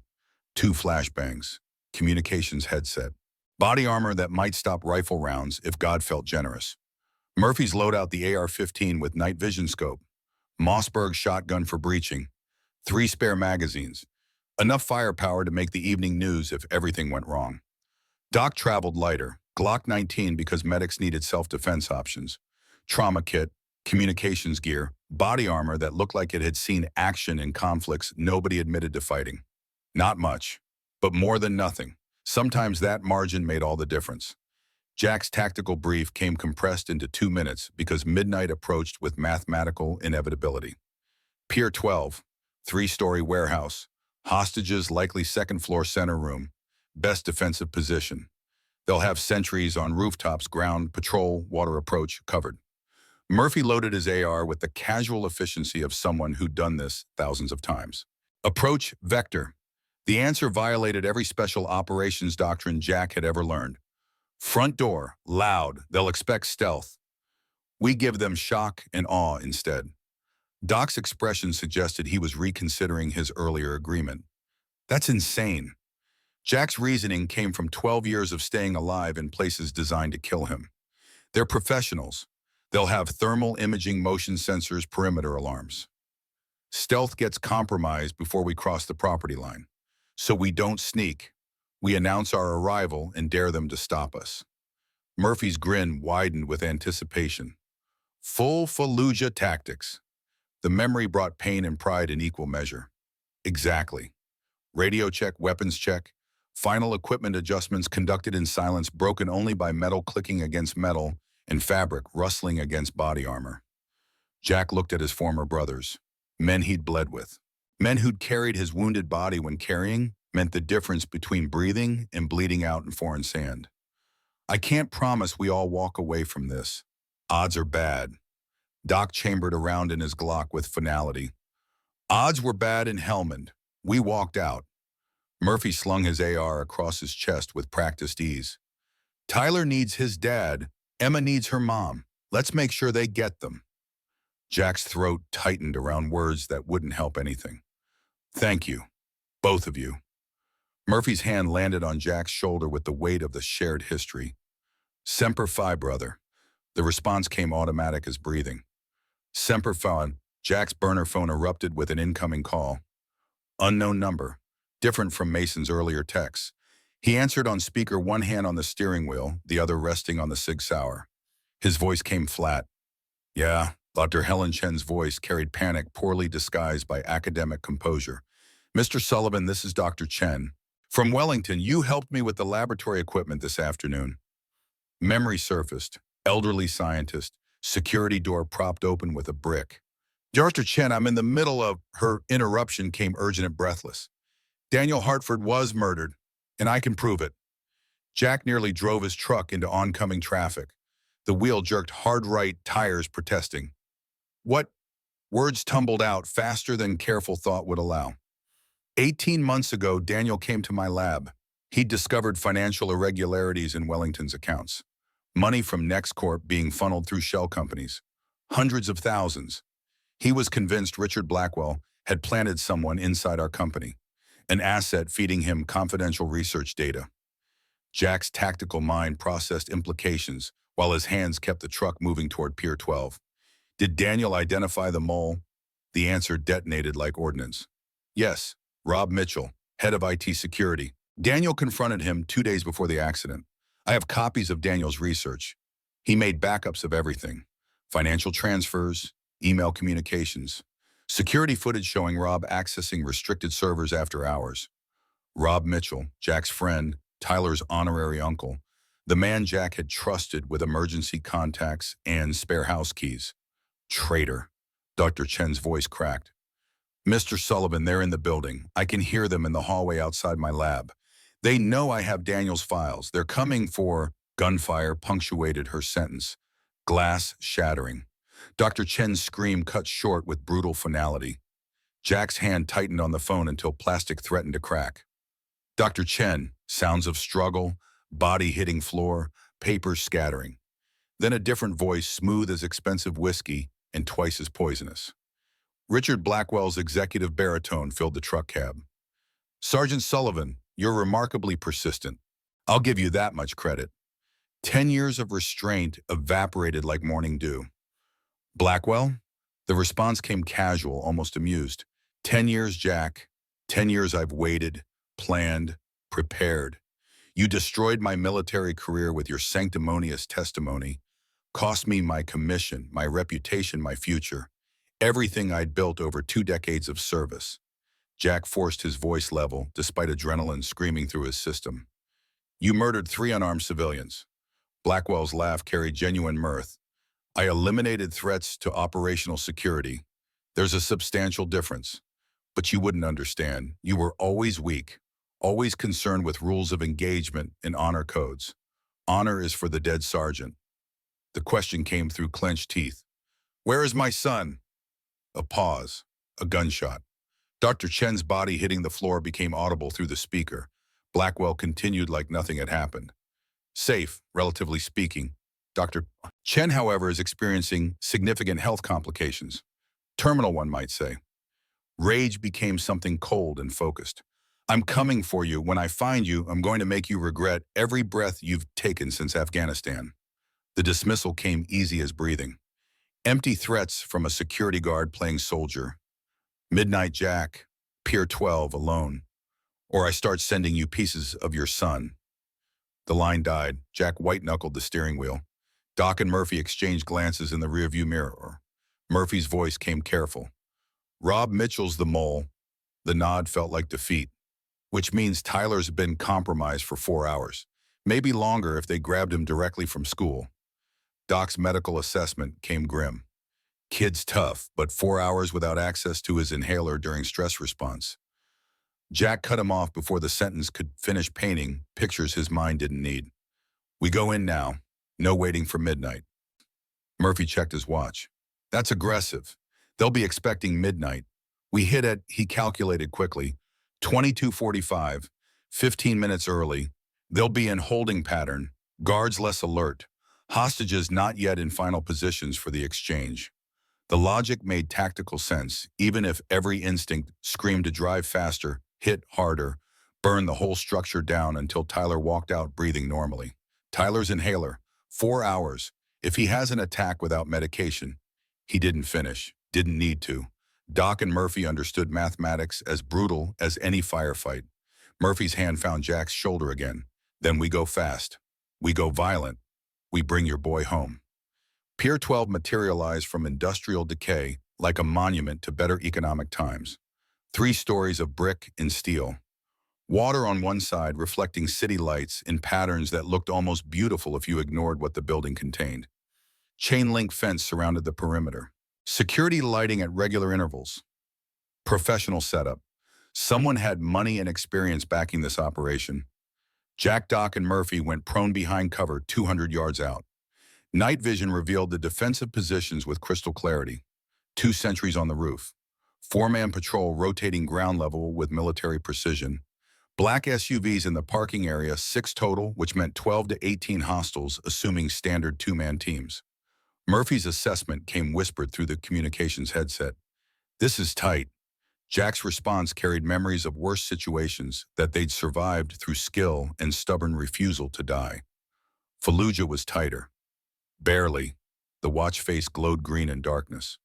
2 flashbangs. Communications headset. Body armor that might stop rifle rounds if God felt generous. Murphy's loadout, the AR-15 with night vision scope. Mossberg shotgun for breaching. 3 spare magazines. Enough firepower to make the evening news if everything went wrong. Doc traveled lighter. Glock 19 because medics needed self-defense options. Trauma kit, communications gear, body armor that looked like it had seen action in conflicts nobody admitted to fighting. Not much, but more than nothing. Sometimes that margin made all the difference. Jack's tactical brief came compressed into 2 minutes because midnight approached with mathematical inevitability. Pier 12, 3-story warehouse, hostages likely second-floor center room, best defensive position. They'll have sentries on rooftops, ground, patrol, water approach covered. Murphy loaded his AR with the casual efficiency of someone who'd done this thousands of times. Approach vector. The answer violated every special operations doctrine Jack had ever learned. Front door, loud, they'll expect stealth. We give them shock and awe instead. Doc's expression suggested he was reconsidering his earlier agreement. That's insane. Jack's reasoning came from 12 years of staying alive in places designed to kill him. They're professionals. They'll have thermal imaging motion sensors, perimeter alarms. Stealth gets compromised before we cross the property line. So we don't sneak. We announce our arrival and dare them to stop us. Murphy's grin widened with anticipation. Full Fallujah tactics. The memory brought pain and pride in equal measure. Exactly. Radio check, weapons check, final equipment adjustments conducted in silence, broken only by metal clicking against metal and fabric rustling against body armor. Jack looked at his former brothers, men he'd bled with. Men who'd carried his wounded body when carrying meant the difference between breathing and bleeding out in foreign sand. I can't promise we all walk away from this. Odds are bad. Doc chambered around in his Glock with finality. Odds were bad in Helmand. We walked out. Murphy slung his AR across his chest with practiced ease. Tyler needs his dad. Emma needs her mom. Let's make sure they get them. Jack's throat tightened around words that wouldn't help anything. Thank you, both of you. Murphy's hand landed on Jack's shoulder with the weight of the shared history. Semper Fi, brother. The response came automatic as breathing. Semper Fi. Jack's burner phone erupted with an incoming call. Unknown number, different from Mason's earlier texts. He answered on speaker, one hand on the steering wheel, the other resting on the Sig Sauer. His voice came flat. Yeah, Dr. Helen Chen's voice carried panic poorly disguised by academic composure. Mr. Sullivan, this is Dr. Chen. From Wellington, you helped me with the laboratory equipment this afternoon. Memory surfaced. Elderly scientist. Security door propped open with a brick. Dr. Chen, I'm in the middle of... Her interruption came urgent and breathless. Daniel Hartford was murdered, and I can prove it. Jack nearly drove his truck into oncoming traffic. The wheel jerked hard right, tires protesting. What? Words tumbled out faster than careful thought would allow. 18 months ago, Daniel came to my lab. He'd discovered financial irregularities in Wellington's accounts. Money from NextCorp being funneled through shell companies. Hundreds of thousands. He was convinced Richard Blackwell had planted someone inside our company, an asset feeding him confidential research data. Jack's tactical mind processed implications while his hands kept the truck moving toward Pier 12. Did Daniel identify the mole? The answer detonated like ordnance. Yes, Rob Mitchell, head of IT security. Daniel confronted him 2 days before the accident. I have copies of Daniel's research. He made backups of everything. Financial transfers, email communications, security footage showing Rob accessing restricted servers after hours. Rob Mitchell, Jack's friend, Tyler's honorary uncle, the man Jack had trusted with emergency contacts and spare house keys. Traitor. Dr. Chen's voice cracked. Mr. Sullivan, they're in the building. I can hear them in the hallway outside my lab. They know I have Daniel's files. They're coming for... Gunfire punctuated her sentence. Glass shattering. Dr. Chen's scream cut short with brutal finality. Jack's hand tightened on the phone until plastic threatened to crack. Dr. Chen, sounds of struggle, body hitting floor, papers scattering. Then a different voice, smooth as expensive whiskey and twice as poisonous. Richard Blackwell's executive baritone filled the truck cab. Sergeant Sullivan, you're remarkably persistent. I'll give you that much credit. 10 years of restraint evaporated like morning dew. Blackwell? The response came casual, almost amused. 10 years, Jack. 10 years I've waited, planned, prepared. You destroyed my military career with your sanctimonious testimony, cost me my commission, my reputation, my future, everything I'd built over 2 decades of service. Jack forced his voice level, despite adrenaline screaming through his system. You murdered 3 unarmed civilians. Blackwell's laugh carried genuine mirth. I eliminated threats to operational security. There's a substantial difference. But you wouldn't understand. You were always weak, always concerned with rules of engagement and honor codes. Honor is for the dead sergeant. The question came through clenched teeth. Where is my son? A pause. A gunshot. Dr. Chen's body hitting the floor became audible through the speaker. Blackwell continued like nothing had happened. Safe, relatively speaking. Dr. Chen, however, is experiencing significant health complications. Terminal, one might say. Rage became something cold and focused. I'm coming for you. When I find you, I'm going to make you regret every breath you've taken since Afghanistan. The dismissal came easy as breathing. Empty threats from a security guard playing soldier. Midnight Jack, Pier 12 alone. Or I start sending you pieces of your son. The line died. Jack white-knuckled the steering wheel. Doc and Murphy exchanged glances in the rearview mirror. Murphy's voice came careful. Rob Mitchell's the mole. The nod felt like defeat, which means Tyler's been compromised for 4 hours. Maybe longer if they grabbed him directly from school. Doc's medical assessment came grim. Kid's tough, but 4 hours without access to his inhaler during stress response. Jack cut him off before the sentence could finish painting pictures his mind didn't need. We go in now. No waiting for midnight. Murphy checked his watch. That's aggressive. They'll be expecting midnight. We hit at, he calculated quickly, 22:45, 15 minutes early. They'll be in holding pattern, guards less alert, hostages not yet in final positions for the exchange. The logic made tactical sense, even if every instinct screamed to drive faster, hit harder, burn the whole structure down until Tyler walked out breathing normally. Tyler's inhaler, 4 hours. If he has an attack without medication, he didn't finish, didn't need to. Doc and Murphy understood mathematics as brutal as any firefight. Murphy's hand found Jack's shoulder again. Then we go fast. We go violent. We bring your boy home. Pier 12 materialized from industrial decay like a monument to better economic times. 3 stories of brick and steel. Water on one side reflecting city lights in patterns that looked almost beautiful if you ignored what the building contained. Chain-link fence surrounded the perimeter. Security lighting at regular intervals. Professional setup. Someone had money and experience backing this operation. Jack, Doc, and Murphy went prone behind cover 200 yards out. Night vision revealed the defensive positions with crystal clarity. 2 sentries on the roof. 4-man patrol rotating ground level with military precision. Black SUVs in the parking area, 6 total, which meant 12 to 18 hostiles, assuming standard 2-man teams. Murphy's assessment came whispered through the communications headset. This is tight. Jack's response carried memories of worse situations that they'd survived through skill and stubborn refusal to die. Fallujah was tighter. Barely. The watch face glowed green in darkness.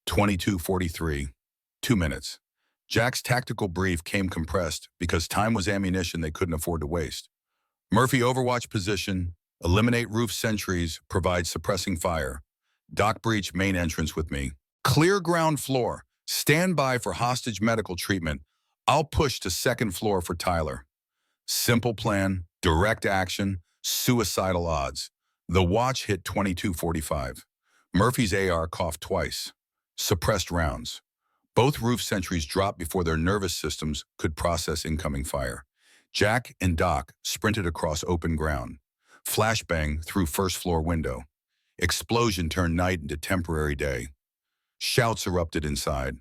22:43. 2 minutes. Jack's tactical brief came compressed because time was ammunition they couldn't afford to waste. Murphy overwatch position, eliminate roof sentries, provide suppressing fire. Doc breach main entrance with me. Clear ground floor. Stand by for hostage medical treatment. I'll push to 2nd floor for Tyler. Simple plan, direct action, suicidal odds. The watch hit 22:45. Murphy's AR coughed twice. Suppressed rounds. Both roof sentries dropped before their nervous systems could process incoming fire. Jack and Doc sprinted across open ground. Flashbang through 1st floor window. Explosion turned night into temporary day. Shouts erupted inside.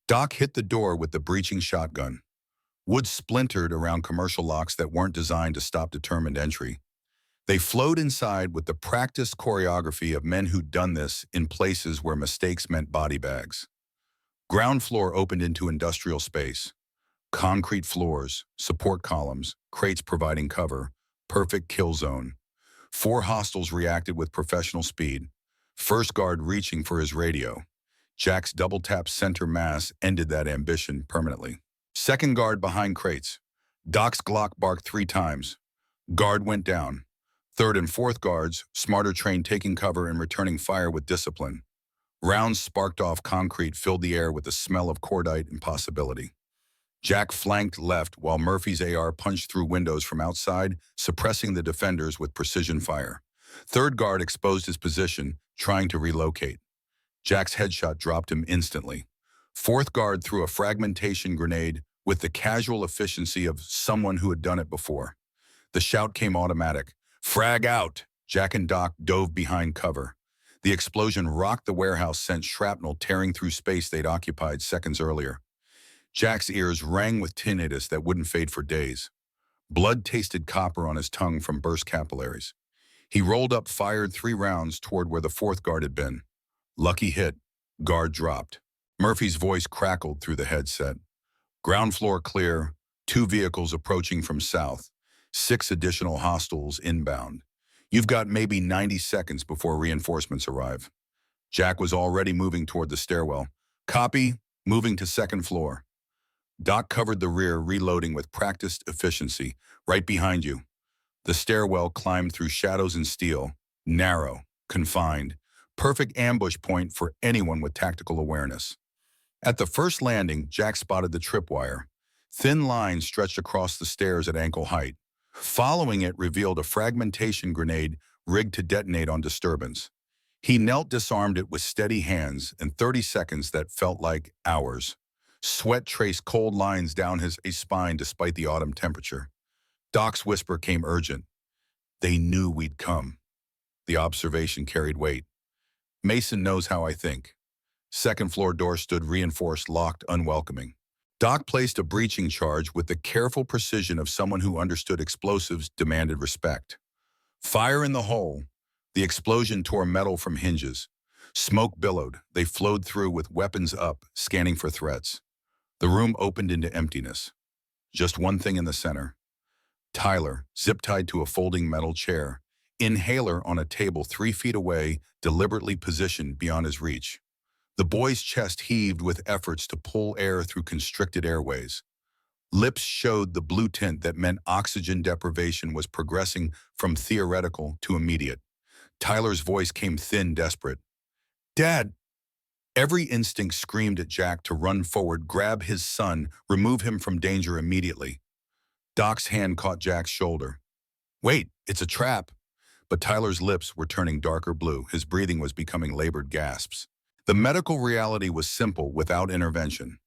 Doc hit the door with the breaching shotgun. Wood splintered around commercial locks that weren't designed to stop determined entry. They flowed inside with the practiced choreography of men who'd done this in places where mistakes meant body bags. Ground floor opened into industrial space. Concrete floors, support columns, crates providing cover, perfect kill zone. 4 hostiles reacted with professional speed. First guard reaching for his radio. Jack's double-tap center mass ended that ambition permanently. Second guard behind crates. Doc's Glock barked 3 times. Guard went down. Third and fourth guards, smarter trained taking cover and returning fire with discipline. Rounds sparked off concrete filled the air with the smell of cordite and possibility. Jack flanked left while Murphy's AR punched through windows from outside, suppressing the defenders with precision fire. Third guard exposed his position, trying to relocate. Jack's headshot dropped him instantly. Fourth guard threw a fragmentation grenade with the casual efficiency of someone who had done it before. The shout came automatic. Frag out! Jack and Doc dove behind cover. The explosion rocked the warehouse, sent shrapnel tearing through space they'd occupied seconds earlier. Jack's ears rang with tinnitus that wouldn't fade for days. Blood tasted copper on his tongue from burst capillaries. He rolled up, fired 3 rounds toward where the fourth guard had been. Lucky hit. Guard dropped. Murphy's voice crackled through the headset. Ground floor clear. 2 vehicles approaching from south. 6 additional hostiles inbound. You've got maybe 90 seconds before reinforcements arrive. Jack was already moving toward the stairwell. Copy, moving to second floor. Doc covered the rear, reloading with practiced efficiency. Right behind you. The stairwell climbed through shadows and steel, narrow, confined, perfect ambush point for anyone with tactical awareness. At the first landing, Jack spotted the tripwire. Thin lines stretched across the stairs at ankle height. Following it revealed a fragmentation grenade rigged to detonate on disturbance. He knelt, disarmed it with steady hands, in 30 seconds that felt like hours. Sweat traced cold lines down his spine despite the autumn temperature. Doc's whisper came urgent. They knew we'd come. The observation carried weight. Mason knows how I think. Second floor door stood reinforced, locked, unwelcoming. Doc placed a breaching charge with the careful precision of someone who understood explosives demanded respect. Fire in the hole. The explosion tore metal from hinges. Smoke billowed. They flowed through with weapons up, scanning for threats. The room opened into emptiness. Just one thing in the center. Tyler, zip-tied to a folding metal chair. Inhaler on a table 3 feet away, deliberately positioned beyond his reach. The boy's chest heaved with efforts to pull air through constricted airways. Lips showed the blue tint that meant oxygen deprivation was progressing from theoretical to immediate. Tyler's voice came thin, desperate. Dad! Every instinct screamed at Jack to run forward, grab his son, remove him from danger immediately. Doc's hand caught Jack's shoulder. Wait, it's a trap. But Tyler's lips were turning darker blue. His breathing was becoming labored gasps. The medical reality was simple without intervention.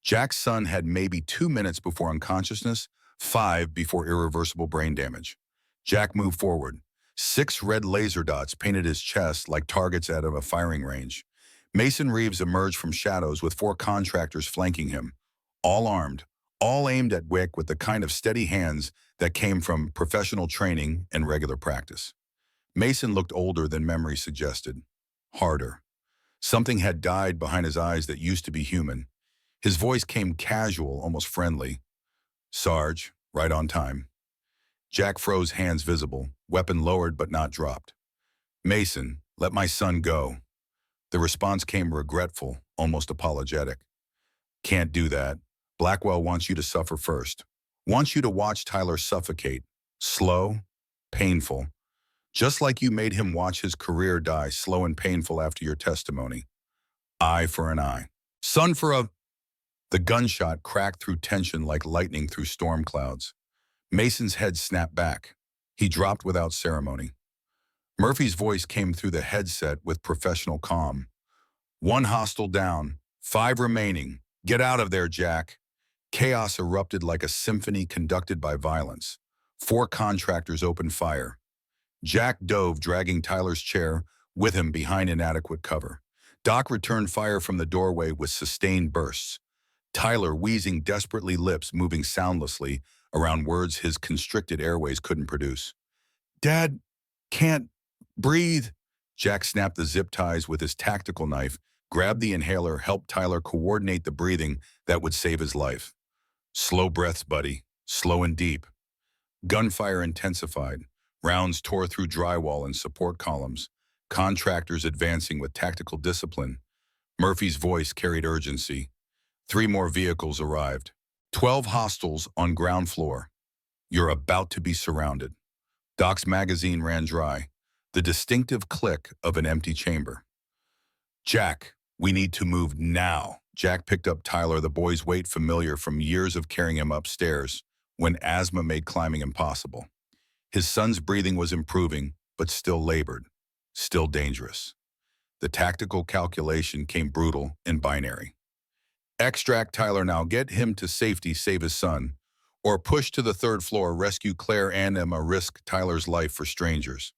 Jack's son had maybe 2 minutes before unconsciousness, 5 before irreversible brain damage. Jack moved forward. 6 red laser dots painted his chest like targets out of a firing range. Mason Reeves emerged from shadows with 4 contractors flanking him, all armed, all aimed at Wick with the kind of steady hands that came from professional training and regular practice. Mason looked older than memory suggested, harder. Something had died behind his eyes that used to be human. His voice came casual, almost friendly. Sarge, right on time. Jack froze, hands visible, weapon lowered but not dropped. Mason, let my son go. The response came regretful, almost apologetic. Can't do that. Blackwell wants you to suffer first. Wants you to watch Tyler suffocate. Slow, painful. Just like you made him watch his career die slow and painful after your testimony. Eye for an eye. Son for a... The gunshot cracked through tension like lightning through storm clouds. Mason's head snapped back. He dropped without ceremony. Murphy's voice came through the headset with professional calm. 1 hostile down, 5 remaining. Get out of there, Jack. Chaos erupted like a symphony conducted by violence. 4 contractors opened fire. Jack dove, dragging Tyler's chair with him behind inadequate cover. Doc returned fire from the doorway with sustained bursts. Tyler wheezing desperately, lips moving soundlessly around words his constricted airways couldn't produce. Dad, can't breathe. Jack snapped the zip ties with his tactical knife, grabbed the inhaler, helped Tyler coordinate the breathing that would save his life. Slow breaths, buddy. Slow and deep. Gunfire intensified. Rounds tore through drywall and support columns. Contractors advancing with tactical discipline. Murphy's voice carried urgency. 3 more vehicles arrived. 12 hostiles on ground floor. You're about to be surrounded. Doc's magazine ran dry. The distinctive click of an empty chamber. Jack, we need to move now. Jack picked up Tyler, the boy's weight familiar from years of carrying him upstairs when asthma made climbing impossible. His son's breathing was improving, but still labored, still dangerous. The tactical calculation came brutal and binary. Extract Tyler now, get him to safety, save his son, or push to the 3rd floor, rescue Claire and Emma, risk Tyler's life for strangers.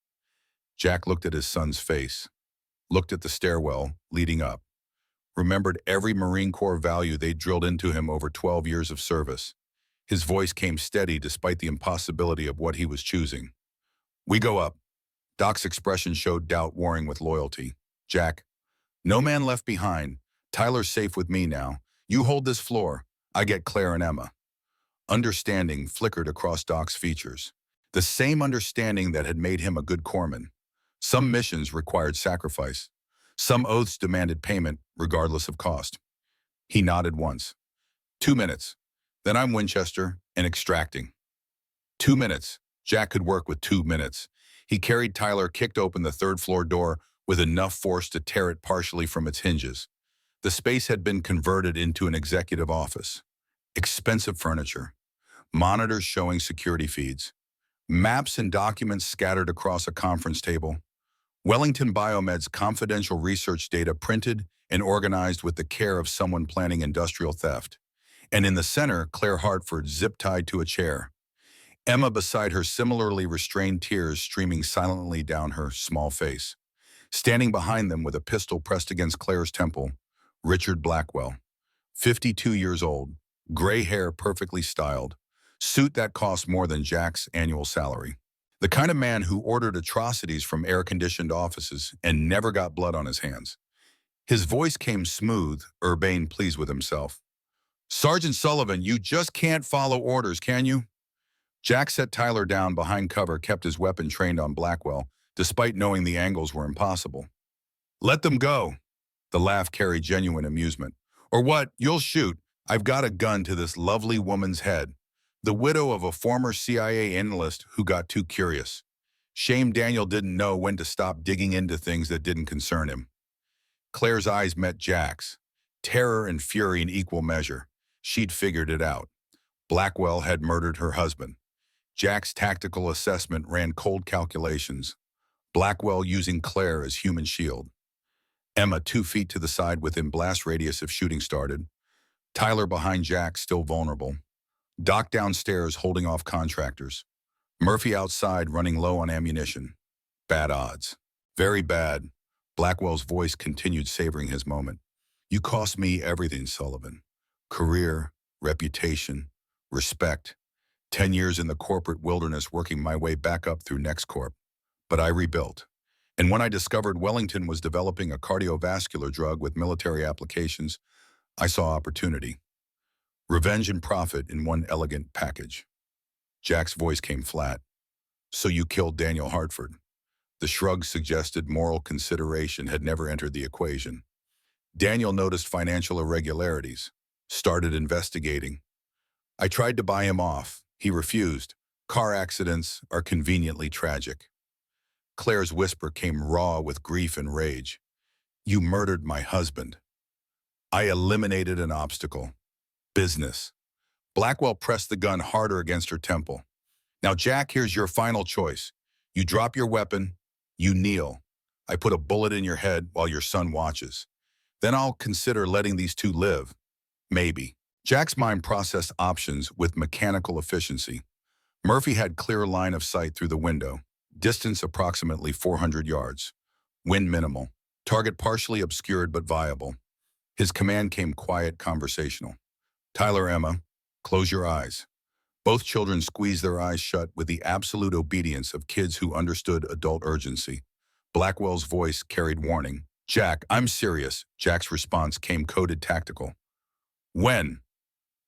Jack looked at his son's face, looked at the stairwell leading up, remembered every Marine Corps value they'd drilled into him over 12 years of service. His voice came steady despite the impossibility of what he was choosing. We go up. Doc's expression showed doubt warring with loyalty. Jack, no man left behind. Tyler's safe with me now. You hold this floor. I get Claire and Emma. Understanding flickered across Doc's features. The same understanding that had made him a good corpsman. Some missions required sacrifice. Some oaths demanded payment, regardless of cost. He nodded once. 2 minutes. Then I'm Winchester and extracting. 2 minutes. Jack could work with 2 minutes. He carried Tyler, kicked open the third-floor door with enough force to tear it partially from its hinges. The space had been converted into an executive office. Expensive furniture. Monitors showing security feeds. Maps and documents scattered across a conference table. Wellington Biomed's confidential research data printed and organized with the care of someone planning industrial theft. And in the center, Claire Hartford zip-tied to a chair. Emma beside her, similarly restrained, tears streaming silently down her small face. Standing behind them with a pistol pressed against Claire's temple, Richard Blackwell, 52 years old, gray hair perfectly styled, suit that cost more than Jack's annual salary. The kind of man who ordered atrocities from air-conditioned offices and never got blood on his hands. His voice came smooth, urbane, pleased with himself. "Sergeant Sullivan, you just can't follow orders, can you?" Jack set Tyler down behind cover, kept his weapon trained on Blackwell, despite knowing the angles were impossible. "Let them go." The laugh carried genuine amusement. "Or what? You'll shoot. I've got a gun to this lovely woman's head. The widow of a former CIA analyst who got too curious. Shame Daniel didn't know when to stop digging into things that didn't concern him." Claire's eyes met Jack's. Terror and fury in equal measure. She'd figured it out. Blackwell had murdered her husband. Jack's tactical assessment ran cold calculations. Blackwell using Claire as human shield. Emma 2 feet to the side within blast radius if shooting started. Tyler behind Jack, still vulnerable. Doc downstairs holding off contractors. Murphy outside running low on ammunition. Bad odds. Very bad. Blackwell's voice continued, savoring his moment. "You cost me everything, Sullivan. Career, reputation, respect. 10 years in the corporate wilderness working my way back up through NextCorp. But I rebuilt. And when I discovered Wellington was developing a cardiovascular drug with military applications, I saw opportunity. Revenge and profit in one elegant package." Jack's voice came flat. "So you killed Daniel Hartford." The shrug suggested moral consideration had never entered the equation. "Daniel noticed financial irregularities. Started investigating. I tried to buy him off. He refused. Car accidents are conveniently tragic." Claire's whisper came raw with grief and rage. "You murdered my husband." "I eliminated an obstacle. Business." Blackwell pressed the gun harder against her temple. "Now, Jack, here's your final choice. You drop your weapon, you kneel. I put a bullet in your head while your son watches. Then I'll consider letting these two live. Maybe." Jack's mind processed options with mechanical efficiency. Murphy had clear line of sight through the window. Distance approximately 400 yards. Wind minimal. Target partially obscured but viable. His command came quiet, conversational. "Tyler, Emma, close your eyes." Both children squeezed their eyes shut with the absolute obedience of kids who understood adult urgency. Blackwell's voice carried warning. "Jack, I'm serious." Jack's response came coded tactical. "When?"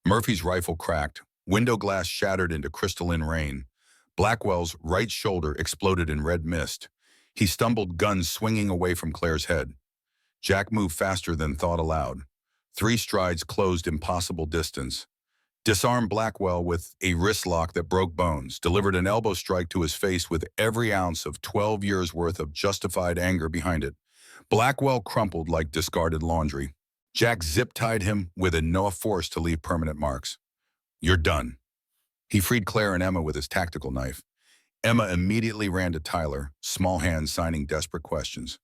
Murphy's rifle cracked. Window glass shattered into crystalline rain. Blackwell's right shoulder exploded in red mist. He stumbled, gun swinging away from Claire's head. Jack moved faster than thought aloud. 3 strides closed impossible distance. Disarmed Blackwell with a wrist lock that broke bones, delivered an elbow strike to his face with every ounce of 12 years' worth of justified anger behind it. Blackwell crumpled like discarded laundry. Jack zip-tied him with enough force to leave permanent marks. "You're done." He freed Claire and Emma with his tactical knife. Emma immediately ran to Tyler, small hands signing desperate questions.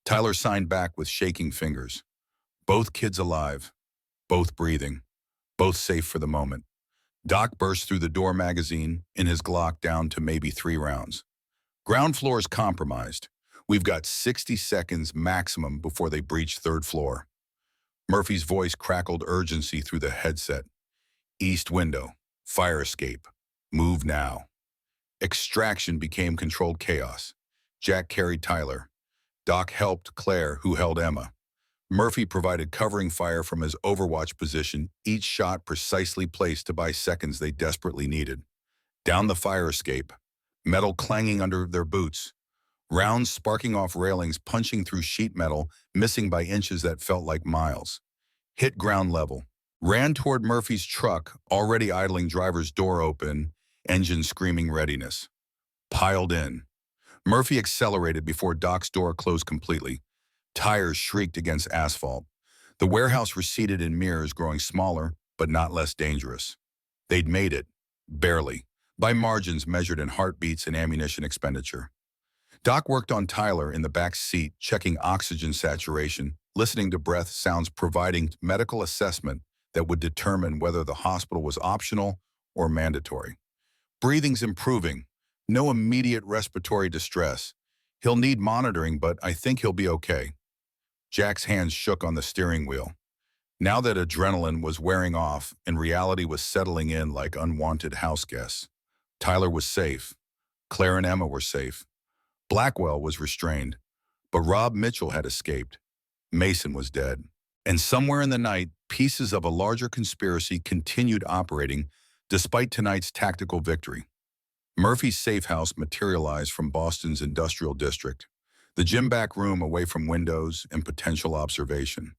Tyler signed back with shaking fingers. Both kids alive, both breathing, both safe for the moment. Doc burst through the door, magazine in his Glock down to maybe 3 rounds. "Ground floor is compromised. We've got 60 seconds maximum before they breach 3rd floor. Murphy's voice crackled urgency through the headset. "East window. Fire escape. Move now." Extraction became controlled chaos. Jack carried Tyler. Doc helped Claire, who held Emma. Murphy provided covering fire from his overwatch position, each shot precisely placed to buy seconds they desperately needed. Down the fire escape. metal clanging under their boots, rounds sparking off railings punching through sheet metal, missing by inches that felt like miles. Hit ground level. Ran toward Murphy's truck, already idling, driver's door open, engine screaming readiness. Piled in. Murphy accelerated before Doc's door closed completely. Tires shrieked against asphalt. The warehouse receded in mirrors, growing smaller, but not less dangerous. They'd made it. Barely. By margins measured in heartbeats and ammunition expenditure. Doc worked on Tyler in the back seat, checking oxygen saturation, listening to breath sounds, providing medical assessment that would determine whether the hospital was optional or mandatory. Breathing's improving. No immediate respiratory distress. He'll need monitoring, but I think he'll be okay. Jack's hands shook on the steering wheel. Now that adrenaline was wearing off and reality was settling in like unwanted house guests, Tyler was safe. Claire and Emma were safe. Blackwell was restrained, but Rob Mitchell had escaped. Mason was dead. And somewhere in the night, pieces of a larger conspiracy continued operating despite tonight's tactical victory. Murphy's safe house materialized from Boston's industrial district, the gym back room away from windows and potential observation.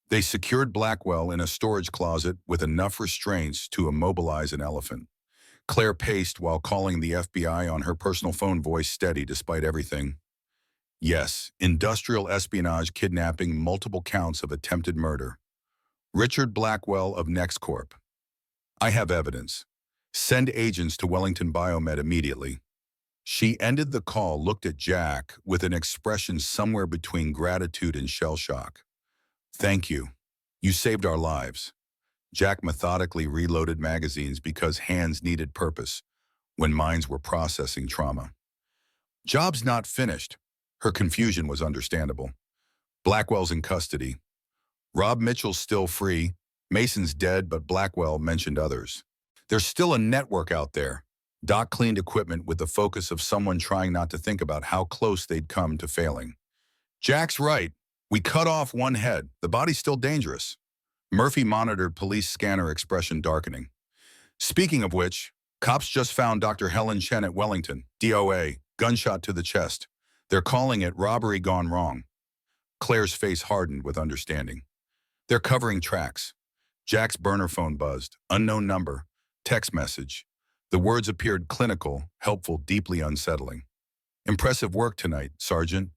They secured Blackwell in a storage closet with enough restraints to immobilize an elephant. Claire paced while calling the FBI on her personal phone, voice steady despite everything. Yes, industrial espionage, kidnapping, multiple counts of attempted murder. Richard Blackwell of NextCorp. I have evidence. Send agents to Wellington Biomed immediately. She ended the call, looked at Jack with an expression somewhere between gratitude and shell shock. Thank you. You saved our lives. Jack methodically reloaded magazines because hands needed purpose when minds were processing trauma. Job's not finished. Her confusion was understandable. Blackwell's in custody. Rob Mitchell's still free. Mason's dead, but Blackwell mentioned others. There's still a network out there. Doc cleaned equipment with the focus of someone trying not to think about how close they'd come to failing. Jack's right. We cut off one head. The body's still dangerous. Murphy monitored police scanner, expression darkening. Speaking of which, cops just found Dr. Helen Chen at Wellington, DOA, gunshot to the chest. They're calling it robbery gone wrong. Claire's face hardened with understanding. They're covering tracks. Jack's burner phone buzzed. Unknown number. Text message. The words appeared clinical, helpful, deeply unsettling. Impressive work tonight, Sergeant.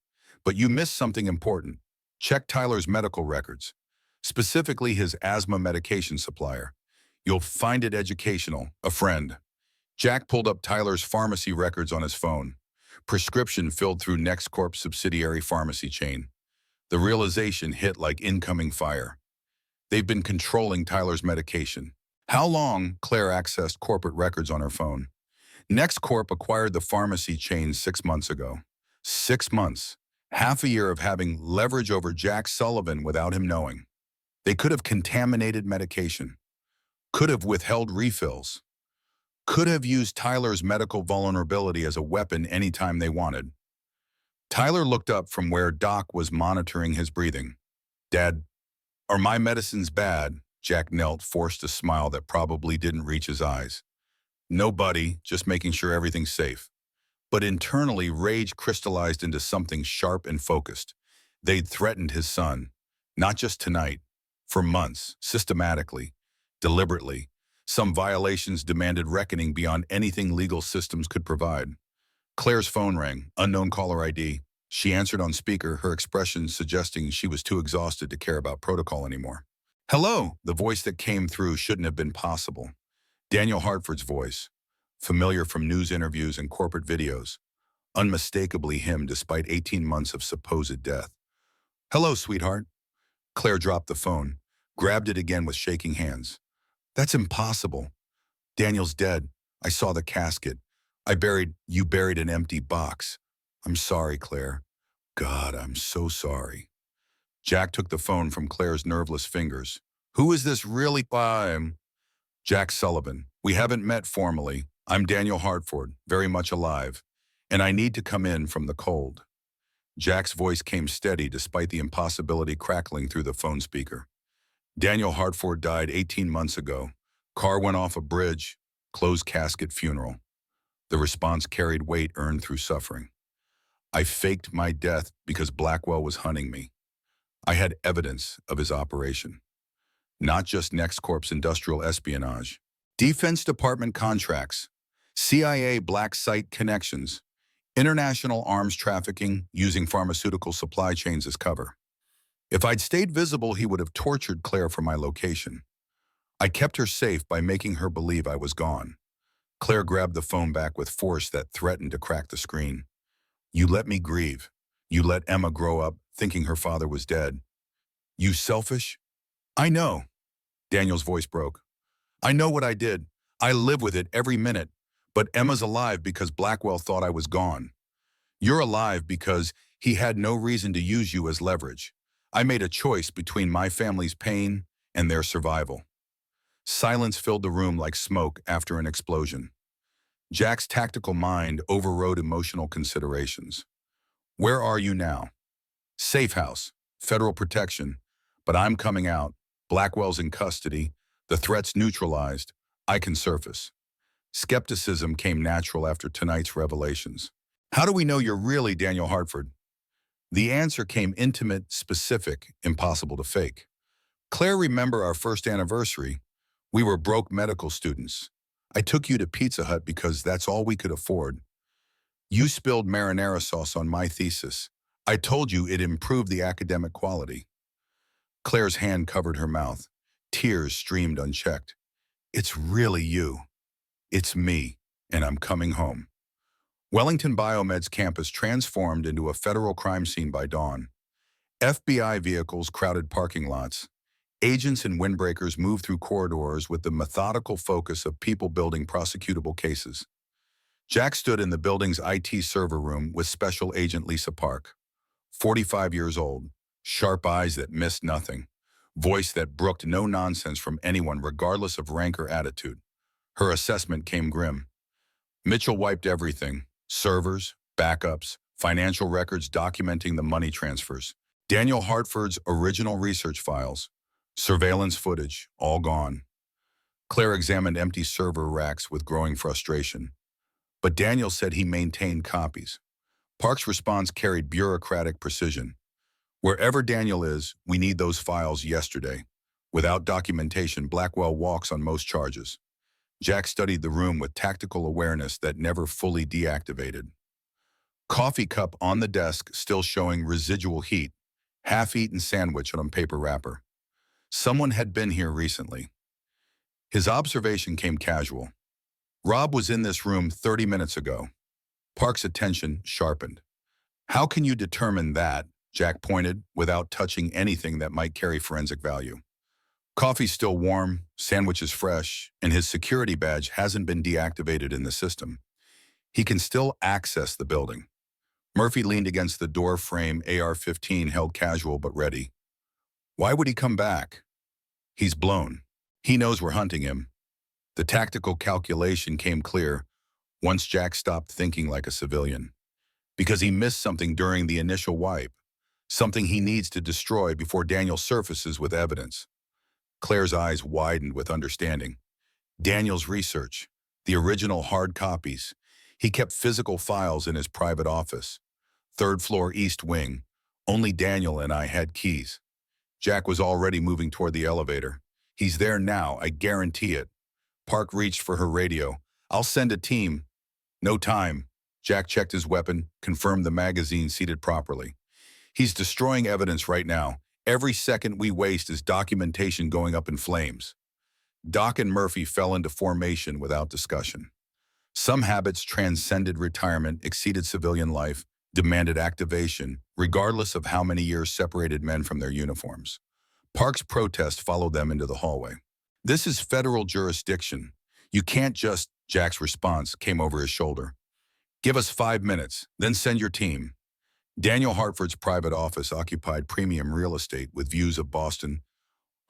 But you missed something important. Check Tyler's medical records, specifically his asthma medication supplier. You'll find it educational. A friend. Jack pulled up Tyler's pharmacy records on his phone. Prescription filled through NextCorp's subsidiary pharmacy chain. The realization hit like incoming fire. They've been controlling Tyler's medication. How long? Claire accessed corporate records on her phone. NextCorp acquired the pharmacy chain 6 months ago. 6 months. Half a year of having leverage over Jack Sullivan without him knowing. They could have contaminated medication. Could have withheld refills. Could have used Tyler's medical vulnerability as a weapon anytime they wanted. Tyler looked up from where Doc was monitoring his breathing. Dad, are my medicines bad? Jack knelt, forced a smile that probably didn't reach his eyes. No, buddy, just making sure everything's safe. But internally, rage crystallized into something sharp and focused. They'd threatened his son, not just tonight, for months, systematically, deliberately. Some violations demanded reckoning beyond anything legal systems could provide. Claire's phone rang, unknown caller ID. She answered on speaker, her expression suggesting she was too exhausted to care about protocol anymore. Hello, the voice that came through shouldn't have been possible. Daniel Hartford's voice, familiar from news interviews and corporate videos, unmistakably him despite 18 months of supposed death. Hello, sweetheart. Claire dropped the phone, grabbed it again with shaking hands. That's impossible. Daniel's dead. I saw the casket. You buried an empty box. I'm sorry, Claire. God, I'm so sorry. Jack took the phone from Claire's nerveless fingers. Who is this really? I'm Jack Sullivan. We haven't met formally. I'm Daniel Hartford, very much alive, and I need to come in from the cold. Jack's voice came steady despite the impossibility crackling through the phone speaker. Daniel Hartford died 18 months ago. Car went off a bridge, closed casket funeral. The response carried weight earned through suffering. I faked my death because Blackwell was hunting me. I had evidence of his operation, not just NextCorp's industrial espionage. Defense Department contracts, CIA black site connections, international arms trafficking using pharmaceutical supply chains as cover. If I'd stayed visible, he would have tortured Claire for my location. I kept her safe by making her believe I was gone. Claire grabbed the phone back with force that threatened to crack the screen. You let me grieve. You let Emma grow up thinking her father was dead. You selfish? I know. Daniel's voice broke. I know what I did. I live with it every minute. But Emma's alive because Blackwell thought I was gone. You're alive because he had no reason to use you as leverage. I made a choice between my family's pain and their survival. Silence filled the room like smoke after an explosion. Jack's tactical mind overrode emotional considerations. Where are you now? Safe house, federal protection, but I'm coming out. Blackwell's in custody, the threat's neutralized, I can surface. Skepticism came natural after tonight's revelations. How do we know you're really Daniel Hartford? The answer came intimate, specific, impossible to fake. Claire, remember our first anniversary? We were broke medical students. I took you to Pizza Hut because that's all we could afford. You spilled marinara sauce on my thesis. I told you it improved the academic quality. Claire's hand covered her mouth. Tears streamed unchecked. It's really you. It's me, and I'm coming home. Wellington Biomed's campus transformed into a federal crime scene by dawn. FBI vehicles crowded parking lots. Agents and windbreakers moved through corridors with the methodical focus of people building prosecutable cases. Jack stood in the building's IT server room with Special Agent Lisa Park. 45 years old, sharp eyes that missed nothing, voice that brooked no nonsense from anyone regardless of rank or attitude. Her assessment came grim. Mitchell wiped everything: servers, backups, financial records documenting the money transfers. Daniel Hartford's original research files, surveillance footage, all gone. Claire examined empty server racks with growing frustration. But Daniel said he maintained copies. Park's response carried bureaucratic precision. Wherever Daniel is, we need those files yesterday. Without documentation, Blackwell walks on most charges. Jack studied the room with tactical awareness that never fully deactivated. Coffee cup on the desk still showing residual heat, half-eaten sandwich on paper wrapper. Someone had been here recently. His observation came casual. Rob was in this room 30 minutes ago. Park's attention sharpened. How can you determine that? Jack pointed, without touching anything that might carry forensic value. Coffee's still warm, sandwiches fresh, and his security badge hasn't been deactivated in the system. He can still access the building. Murphy leaned against the door frame, AR-15 held casual but ready. Why would he come back? He's blown. He knows we're hunting him. The tactical calculation came clear once Jack stopped thinking like a civilian. Because he missed something during the initial wipe. Something he needs to destroy before Daniel surfaces with evidence. Claire's eyes widened with understanding. Daniel's research, the original hard copies. He kept physical files in his private office. Third floor east wing. Only Daniel and I had keys. Jack was already moving toward the elevator. He's there now, I guarantee it. Park reached for her radio. I'll send a team. No time. Jack checked his weapon, confirmed the magazine seated properly. He's destroying evidence right now. Every second we waste is documentation going up in flames. Doc and Murphy fell into formation without discussion. Some habits transcended retirement, exceeded civilian life, demanded activation, regardless of how many years separated men from their uniforms. Park's protest followed them into the hallway. This is federal jurisdiction. You can't just— Jack's response came over his shoulder. Give us 5 minutes, then send your team. Daniel Hartford's private office occupied premium real estate with views of Boston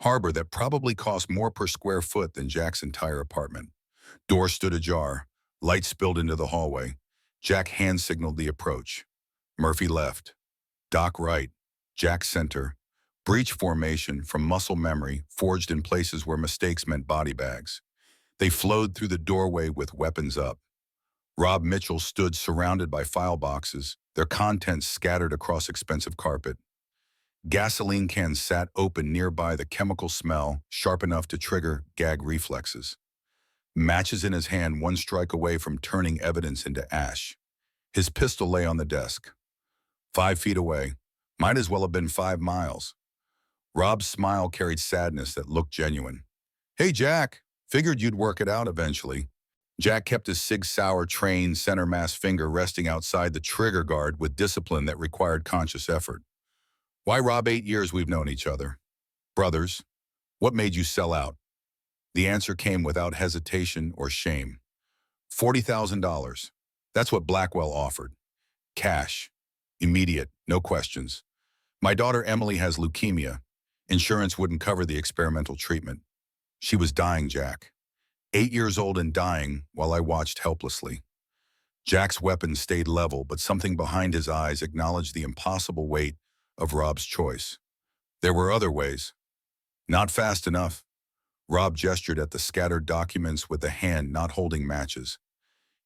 Harbor that probably cost more per square foot than Jack's entire apartment. Door stood ajar. Light spilled into the hallway. Jack hand-signaled the approach. Murphy left. Doc right. Jack center. Breach formation from muscle memory forged in places where mistakes meant body bags. They flowed through the doorway with weapons up. Rob Mitchell stood surrounded by file boxes, their contents scattered across expensive carpet. Gasoline cans sat open nearby, the chemical smell sharp enough to trigger gag reflexes. Matches in his hand, one strike away from turning evidence into ash. His pistol lay on the desk. 5 feet away. Might as well have been 5 miles. Rob's smile carried sadness that looked genuine. "Hey, Jack. Figured you'd work it out eventually." Jack kept his Sig Sauer trained center mass finger resting outside the trigger guard with discipline that required conscious effort. "Why, Rob, 8 years we've known each other. Brothers. What made you sell out?" The answer came without hesitation or shame. $40,000. That's what Blackwell offered. Cash. Immediate, no questions. "My daughter Emily has leukemia. Insurance wouldn't cover the experimental treatment. She was dying, Jack. 8 years old and dying while I watched helplessly." Jack's weapon stayed level, but something behind his eyes acknowledged the impossible weight of Rob's choice. There were other ways. "Not fast enough." Rob gestured at the scattered documents with a hand not holding matches.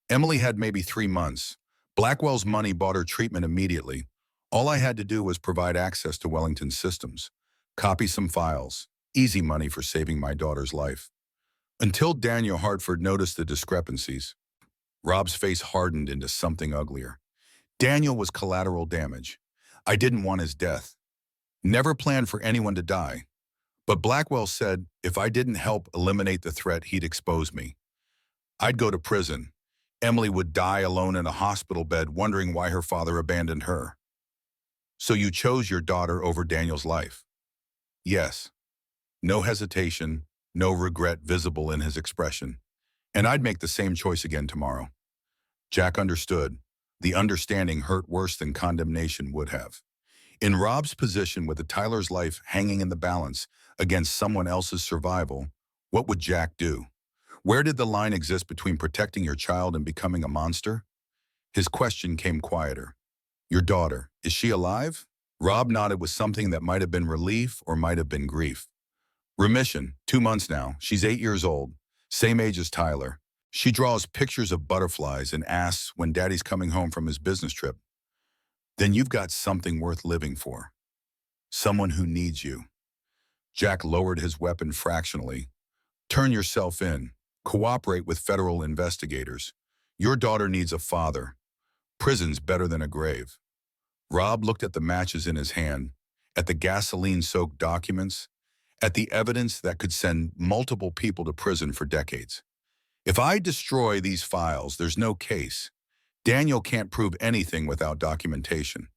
"Emily had maybe 3 months. Blackwell's money bought her treatment immediately. All I had to do was provide access to Wellington's systems, copy some files, easy money for saving my daughter's life." Until Daniel Hartford noticed the discrepancies. Rob's face hardened into something uglier. Daniel was collateral damage. I didn't want his death. Never planned for anyone to die. But Blackwell said if I didn't help eliminate the threat, he'd expose me. I'd go to prison. Emily would die alone in a hospital bed wondering why her father abandoned her. "So you chose your daughter over Daniel's life?" "Yes." No hesitation, no regret visible in his expression. "And I'd make the same choice again tomorrow." Jack understood. The understanding hurt worse than condemnation would have. In Rob's position, with the Tyler's life hanging in the balance against someone else's survival, what would Jack do? Where did the line exist between protecting your child and becoming a monster? His question came quieter. "Your daughter, is she alive?" Rob nodded with something that might have been relief or might have been grief. "Remission, 2 months now. She's 8 years old, same age as Tyler. She draws pictures of butterflies and asks when Daddy's coming home from his business trip." "Then you've got something worth living for. Someone who needs you." Jack lowered his weapon fractionally. "Turn yourself in. Cooperate with federal investigators. Your daughter needs a father. Prison's better than a grave." Rob looked at the matches in his hand, at the gasoline-soaked documents, at the evidence that could send multiple people to prison for decades. "If I destroy these files, there's no case. Daniel can't prove anything without documentation.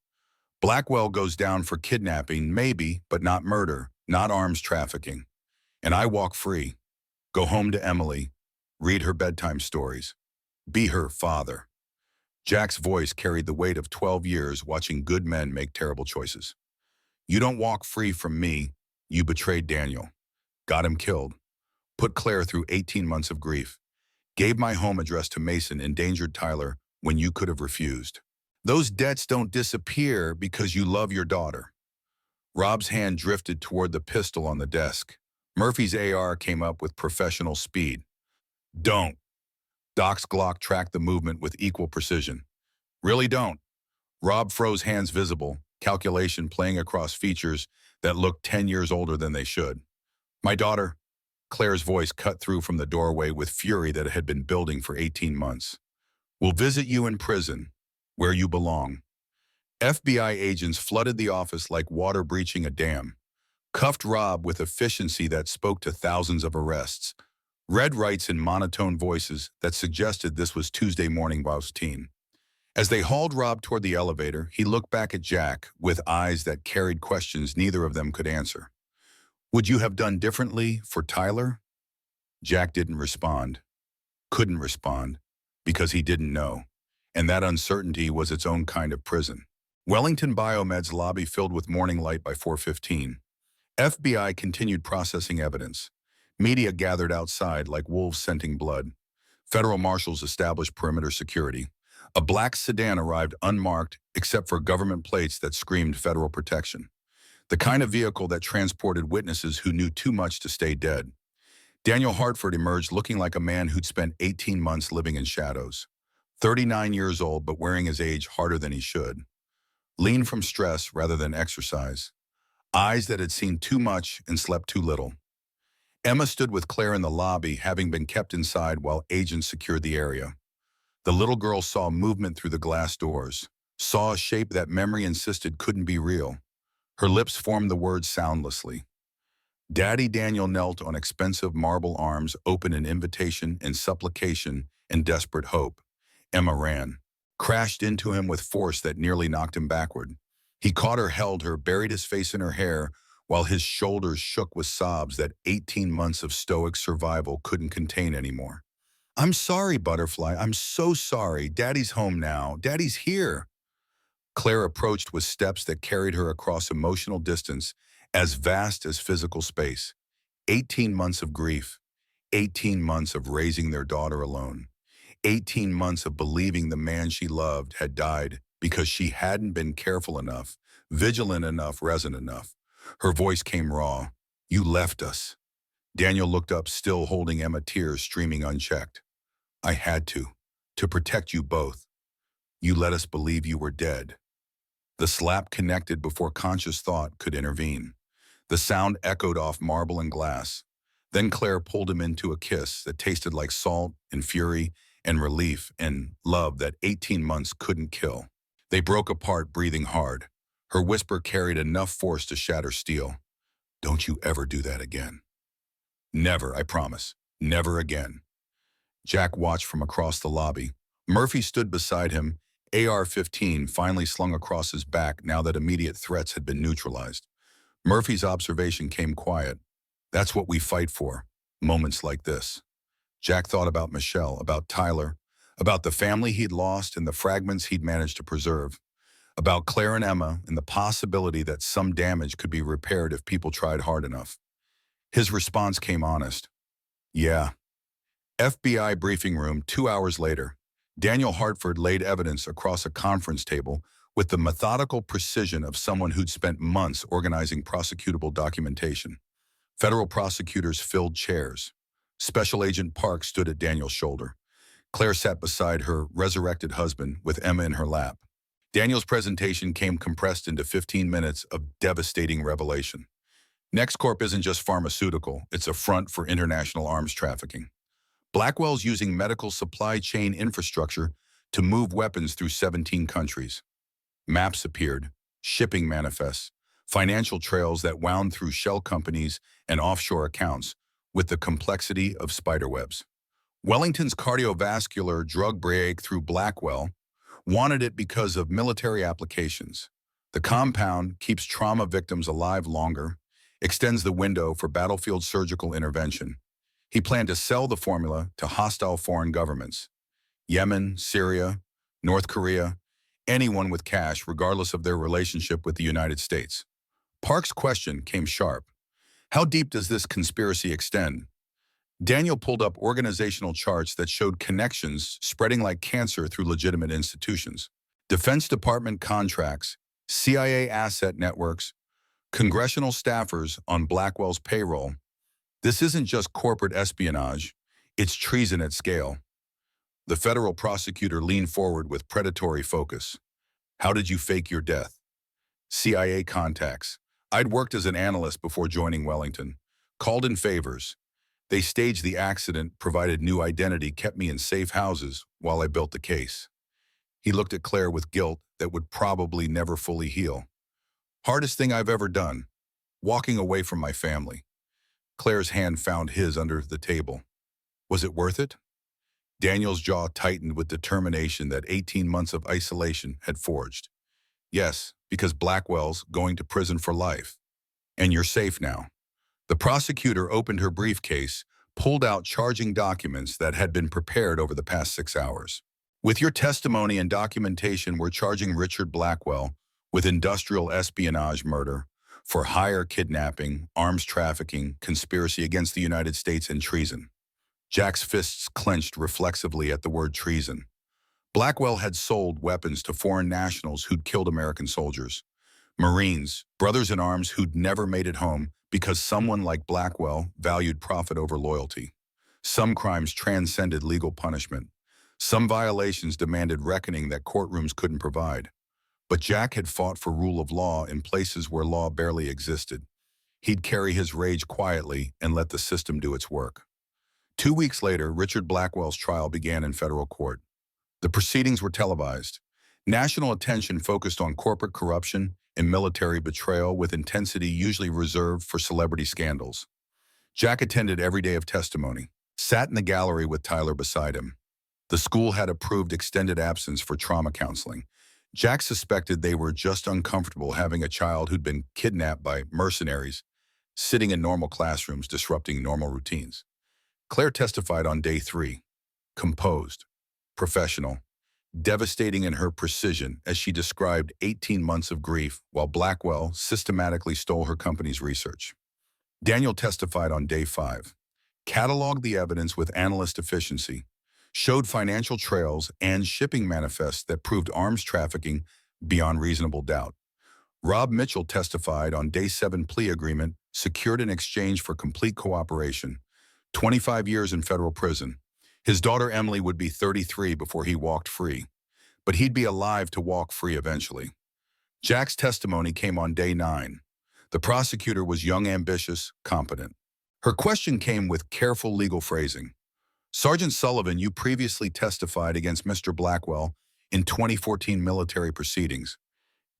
Blackwell goes down for kidnapping, maybe, but not murder, not arms trafficking. And I walk free. Go home to Emily. Read her bedtime stories. Be her father." Jack's voice carried the weight of 12 years watching good men make terrible choices. "You don't walk free from me. You betrayed Daniel. Got him killed. Put Claire through 18 months of grief. Gave my home address to Mason, endangered Tyler when you could have refused. Those debts don't disappear because you love your daughter." Rob's hand drifted toward the pistol on the desk. Murphy's AR came up with professional speed. "Don't." Doc's Glock tracked the movement with equal precision. "Really don't." Rob froze, hands visible, calculation playing across features that looked 10 years older than they should. "My daughter." Claire's voice cut through from the doorway with fury that had been building for 18 months. "Will visit you in prison, where you belong." FBI agents flooded the office like water breaching a dam, cuffed Rob with efficiency that spoke to thousands of arrests, read rights in monotone voices that suggested this was Tuesday morning routine. As they hauled Rob toward the elevator, he looked back at Jack with eyes that carried questions neither of them could answer. "Would you have done differently for Tyler?" Jack didn't respond, couldn't respond, because he didn't know, and that uncertainty was its own kind of prison. Wellington Biomed's lobby filled with morning light by 4:15. FBI continued processing evidence. Media gathered outside like wolves scenting blood. Federal marshals established perimeter security. A black sedan arrived unmarked except for government plates that screamed federal protection. The kind of vehicle that transported witnesses who knew too much to stay dead. Daniel Hartford emerged looking like a man who'd spent 18 months living in shadows. 39 years old but wearing his age harder than he should. Lean from stress rather than exercise. Eyes that had seen too much and slept too little. Emma stood with Claire in the lobby, having been kept inside while agents secured the area. The little girl saw movement through the glass doors, saw a shape that memory insisted couldn't be real. Her lips formed the words soundlessly. Daddy Daniel knelt on expensive marble arms, open in invitation and supplication and desperate hope. Emma ran, crashed into him with force that nearly knocked him backward. He caught her, held her, buried his face in her hair, while his shoulders shook with sobs that 18 months of stoic survival couldn't contain anymore. "I'm sorry, Butterfly. I'm so sorry. Daddy's home now. Daddy's here." Claire approached with steps that carried her across emotional distance as vast as physical space. 18 months of grief, 18 months of raising their daughter alone, 18 months of believing the man she loved had died because she hadn't been careful enough, vigilant enough, resent enough. Her voice came raw. "You left us." Daniel looked up, still holding Emma, tears streaming unchecked. "I had to protect you both. You let us believe you were dead." The slap connected before conscious thought could intervene. The sound echoed off marble and glass. Then Claire pulled him into a kiss that tasted like salt and fury and relief and love that 18 months couldn't kill. They broke apart, breathing hard. Her whisper carried enough force to shatter steel. "Don't you ever do that again." "Never, I promise. Never again." Jack watched from across the lobby. Murphy stood beside him, AR-15 finally slung across his back now that immediate threats had been neutralized. Murphy's observation came quiet. "That's what we fight for, moments like this." Jack thought about Michelle, about Tyler, about the family he'd lost and the fragments he'd managed to preserve, about Claire and Emma and the possibility that some damage could be repaired if people tried hard enough. His response came honest. "Yeah." FBI briefing room 2 hours later. Daniel Hartford laid evidence across a conference table with the methodical precision of someone who'd spent months organizing prosecutable documentation. Federal prosecutors filled chairs. Special Agent Park stood at Daniel's shoulder. Claire sat beside her resurrected husband with Emma in her lap. Daniel's presentation came compressed into 15 minutes of devastating revelation. NextCorp isn't just pharmaceutical, it's a front for international arms trafficking. Blackwell's using medical supply chain infrastructure to move weapons through 17 countries. Maps appeared, shipping manifests, financial trails that wound through shell companies and offshore accounts with the complexity of spiderwebs. Wellington's cardiovascular drug break through Blackwell wanted it because of military applications. The compound keeps trauma victims alive longer, extends the window for battlefield surgical intervention. He planned to sell the formula to hostile foreign governments. Yemen, Syria, North Korea, anyone with cash regardless of their relationship with the United States. Park's question came sharp. How deep does this conspiracy extend? Daniel pulled up organizational charts that showed connections spreading like cancer through legitimate institutions. Defense Department contracts, CIA asset networks, congressional staffers on Blackwell's payroll. This isn't just corporate espionage, it's treason at scale. The federal prosecutor leaned forward with predatory focus. "How did you fake your death?" CIA contacts. "I'd worked as an analyst before joining Wellington. Called in favors. They staged the accident, provided new identity, kept me in safe houses while I built the case." He looked at Claire with guilt that would probably never fully heal. "Hardest thing I've ever done. Walking away from my family." Claire's hand found his under the table. "Was it worth it?" Daniel's jaw tightened with determination that 18 months of isolation had forged. "Yes, because Blackwell's going to prison for life. And you're safe now." The prosecutor opened her briefcase, pulled out charging documents that had been prepared over the past 6 hours. "With your testimony and documentation, we're charging Richard Blackwell with industrial espionage murder, for hire, kidnapping, arms trafficking, conspiracy against the United States, and treason." Jack's fists clenched reflexively at the word treason. Blackwell had sold weapons to foreign nationals who'd killed American soldiers. Marines, brothers in arms who'd never made it home because someone like Blackwell valued profit over loyalty. Some crimes transcended legal punishment. Some violations demanded reckoning that courtrooms couldn't provide. But Jack had fought for rule of law in places where law barely existed. He'd carry his rage quietly and let the system do its work. 2 weeks later, Richard Blackwell's trial began in federal court. The proceedings were televised. National attention focused on corporate corruption and military betrayal, with intensity usually reserved for celebrity scandals. Jack attended every day of testimony, sat in the gallery with Tyler beside him. The school had approved extended absence for trauma counseling. Jack suspected they were just uncomfortable having a child who'd been kidnapped by mercenaries, sitting in normal classrooms disrupting normal routines. Claire testified on day 3, composed, professional, devastating in her precision as she described 18 months of grief while Blackwell systematically stole her company's research. Daniel testified on day 5, cataloged the evidence with analyst efficiency, showed financial trails and shipping manifests that proved arms trafficking beyond reasonable doubt. Rob Mitchell testified on day 7 plea agreement, secured in exchange for complete cooperation, 25 years in federal prison. His daughter Emily would be 33 before he walked free, but he'd be alive to walk free eventually. Jack's testimony came on day 9. The prosecutor was young, ambitious, competent. Her question came with careful legal phrasing. Sergeant Sullivan, you previously testified against Mr. Blackwell in 2014 military proceedings.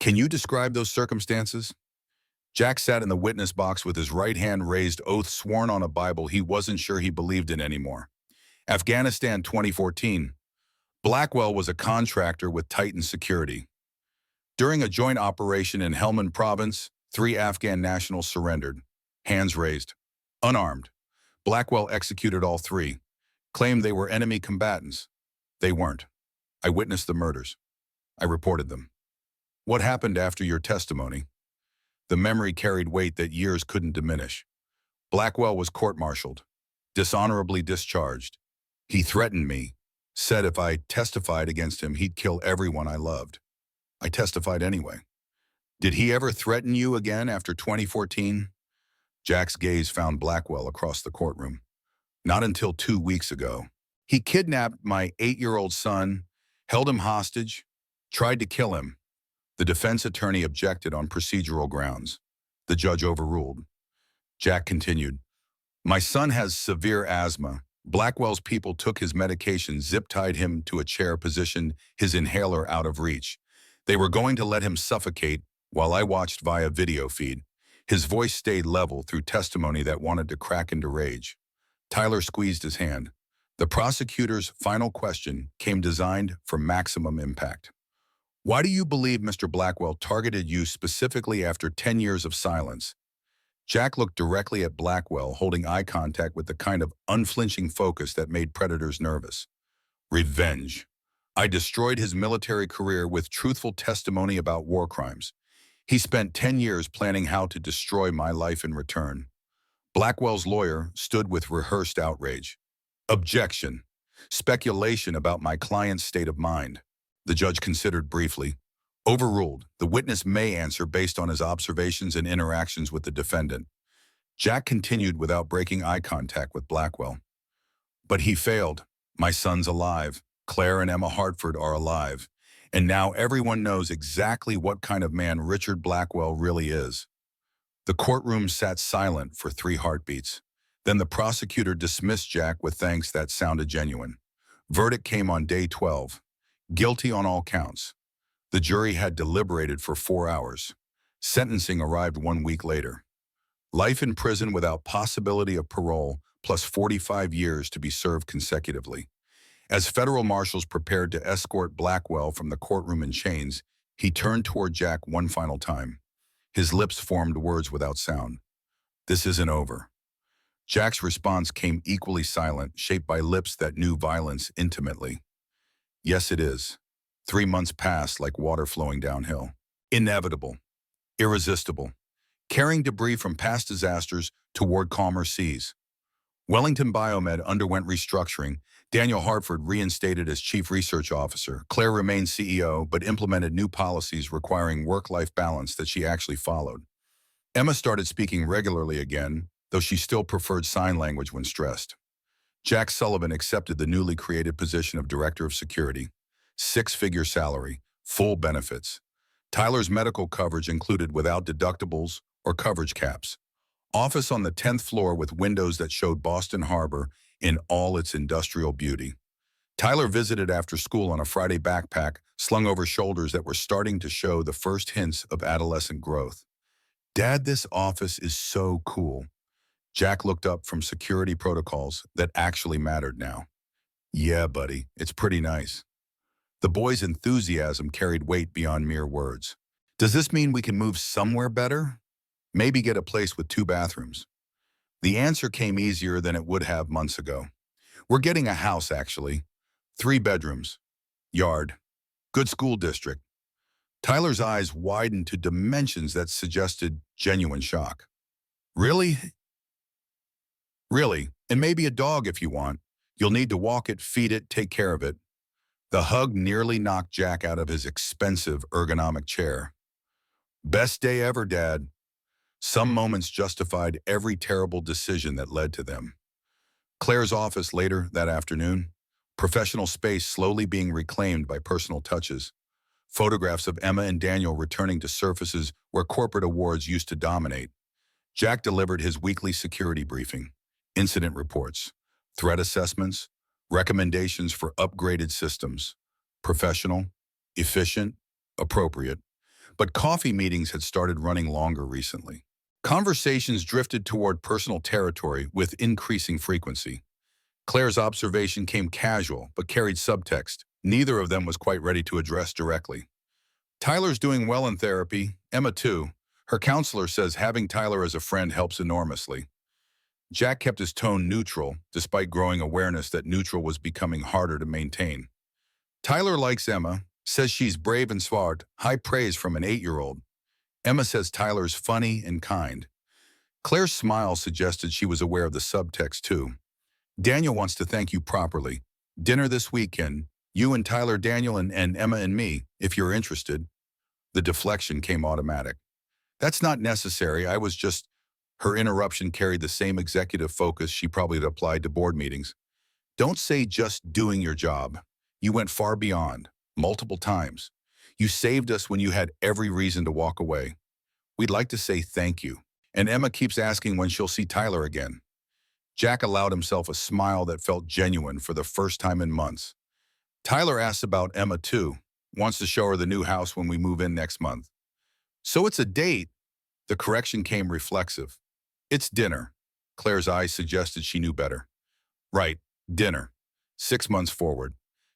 Can you describe those circumstances? Jack sat in the witness box with his right hand raised, oath sworn on a Bible he wasn't sure he believed in anymore. Afghanistan 2014. Blackwell was a contractor with Titan Security. During a joint operation in Helmand Province, 3 Afghan nationals surrendered, hands raised, unarmed. Blackwell executed all 3, claimed they were enemy combatants. They weren't. I witnessed the murders. I reported them. What happened after your testimony? The memory carried weight that years couldn't diminish. Blackwell was court-martialed, dishonorably discharged. He threatened me, said if I testified against him, he'd kill everyone I loved. I testified anyway. Did he ever threaten you again after 2014? Jack's gaze found Blackwell across the courtroom. Not until 2 weeks ago. He kidnapped my 8-year-old son, held him hostage, tried to kill him. The defense attorney objected on procedural grounds. The judge overruled. Jack continued, my son has severe asthma. Blackwell's people took his medication, zip-tied him to a chair, positioned his inhaler out of reach. They were going to let him suffocate while I watched via video feed. His voice stayed level through testimony that wanted to crack into rage. Tyler squeezed his hand. The prosecutor's final question came designed for maximum impact. Why do you believe Mr. Blackwell targeted you specifically after 10 years of silence? Jack looked directly at Blackwell, holding eye contact with the kind of unflinching focus that made predators nervous. Revenge. I destroyed his military career with truthful testimony about war crimes. He spent 10 years planning how to destroy my life in return. Blackwell's lawyer stood with rehearsed outrage. Objection. Speculation about my client's state of mind. The judge considered briefly. Overruled. The witness may answer based on his observations and interactions with the defendant. Jack continued without breaking eye contact with Blackwell. But he failed. My son's alive. Claire and Emma Hartford are alive. And now everyone knows exactly what kind of man Richard Blackwell really is. The courtroom sat silent for 3 heartbeats. Then the prosecutor dismissed Jack with thanks that sounded genuine. Verdict came on day 12. Guilty on all counts. The jury had deliberated for 4 hours. Sentencing arrived 1 week later. Life in prison without possibility of parole, plus 45 years to be served consecutively. As federal marshals prepared to escort Blackwell from the courtroom in chains, he turned toward Jack one final time. His lips formed words without sound. This isn't over. Jack's response came equally silent, shaped by lips that knew violence intimately. Yes, it is. 3 months passed like water flowing downhill. Inevitable. Irresistible. Carrying debris from past disasters toward calmer seas. Wellington Biomed underwent restructuring. Daniel Hartford reinstated as chief research officer. Claire remained CEO, but implemented new policies requiring work-life balance that she actually followed. Emma started speaking regularly again, though she still preferred sign language when stressed. Jack Sullivan accepted the newly created position of Director of Security. Six-figure salary, full benefits. Tyler's medical coverage included without deductibles or coverage caps. Office on the 10th floor with windows that showed Boston Harbor in all its industrial beauty. Tyler visited after school on a Friday backpack slung over shoulders that were starting to show the first hints of adolescent growth. Dad, this office is so cool. Jack looked up from security protocols that actually mattered now. Yeah, buddy, it's pretty nice. The boy's enthusiasm carried weight beyond mere words. Does this mean we can move somewhere better? Maybe get a place with 2 bathrooms. The answer came easier than it would have months ago. We're getting a house, actually. 3 bedrooms. Yard. Good school district. Tyler's eyes widened to dimensions that suggested genuine shock. Really? Really, and maybe a dog if you want. You'll need to walk it, feed it, take care of it. The hug nearly knocked Jack out of his expensive ergonomic chair. Best day ever, Dad. Some moments justified every terrible decision that led to them. Claire's office later that afternoon, professional space slowly being reclaimed by personal touches. Photographs of Emma and Daniel returning to surfaces where corporate awards used to dominate. Jack delivered his weekly security briefing, incident reports, threat assessments, recommendations for upgraded systems. Professional, efficient, appropriate. But coffee meetings had started running longer recently. Conversations drifted toward personal territory with increasing frequency. Claire's observation came casual but carried subtext. Neither of them was quite ready to address directly. Tyler's doing well in therapy, Emma too. Her counselor says having Tyler as a friend helps enormously. Jack kept his tone neutral, despite growing awareness that neutral was becoming harder to maintain. Tyler likes Emma, says she's brave and smart, high praise from an 8-year-old. Emma says Tyler's funny and kind. Claire's smile suggested she was aware of the subtext too. Daniel wants to thank you properly. Dinner this weekend. You and Tyler, Daniel, and Emma and me, if you're interested. The deflection came automatic. That's not necessary, I was just... Her interruption carried the same executive focus she probably had applied to board meetings. Don't say just doing your job. You went far beyond, multiple times. You saved us when you had every reason to walk away. We'd like to say thank you. And Emma keeps asking when she'll see Tyler again. Jack allowed himself a smile that felt genuine for the first time in months. Tyler asks about Emma too, wants to show her the new house when we move in next month. So it's a date. The correction came reflexive. It's dinner. Claire's eyes suggested she knew better. Right, dinner. 6 months forward.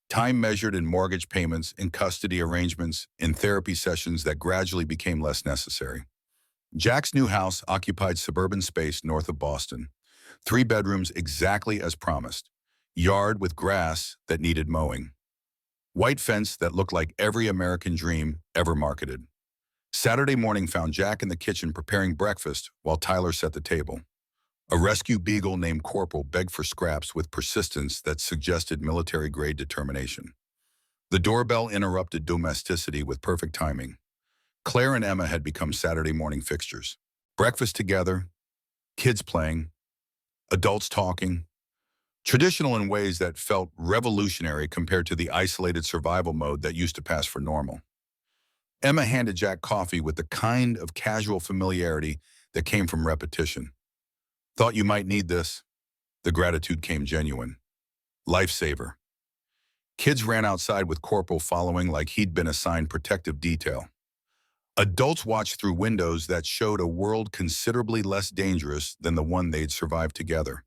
Time measured in mortgage payments, in custody arrangements, in therapy sessions that gradually became less necessary. Jack's new house occupied suburban space north of Boston. 3 bedrooms exactly as promised. Yard with grass that needed mowing. White fence that looked like every American dream ever marketed. Saturday morning found Jack in the kitchen preparing breakfast while Tyler set the table. A rescue beagle named Corporal begged for scraps with persistence that suggested military-grade determination. The doorbell interrupted domesticity with perfect timing. Claire and Emma had become Saturday morning fixtures. Breakfast together, kids playing, adults talking. Traditional in ways that felt revolutionary compared to the isolated survival mode that used to pass for normal. Emma handed Jack coffee with the kind of casual familiarity that came from repetition. Thought you might need this. The gratitude came genuine. Lifesaver. Kids ran outside with Corporal following like he'd been assigned protective detail. Adults watched through windows that showed a world considerably less dangerous than the one they'd survived together.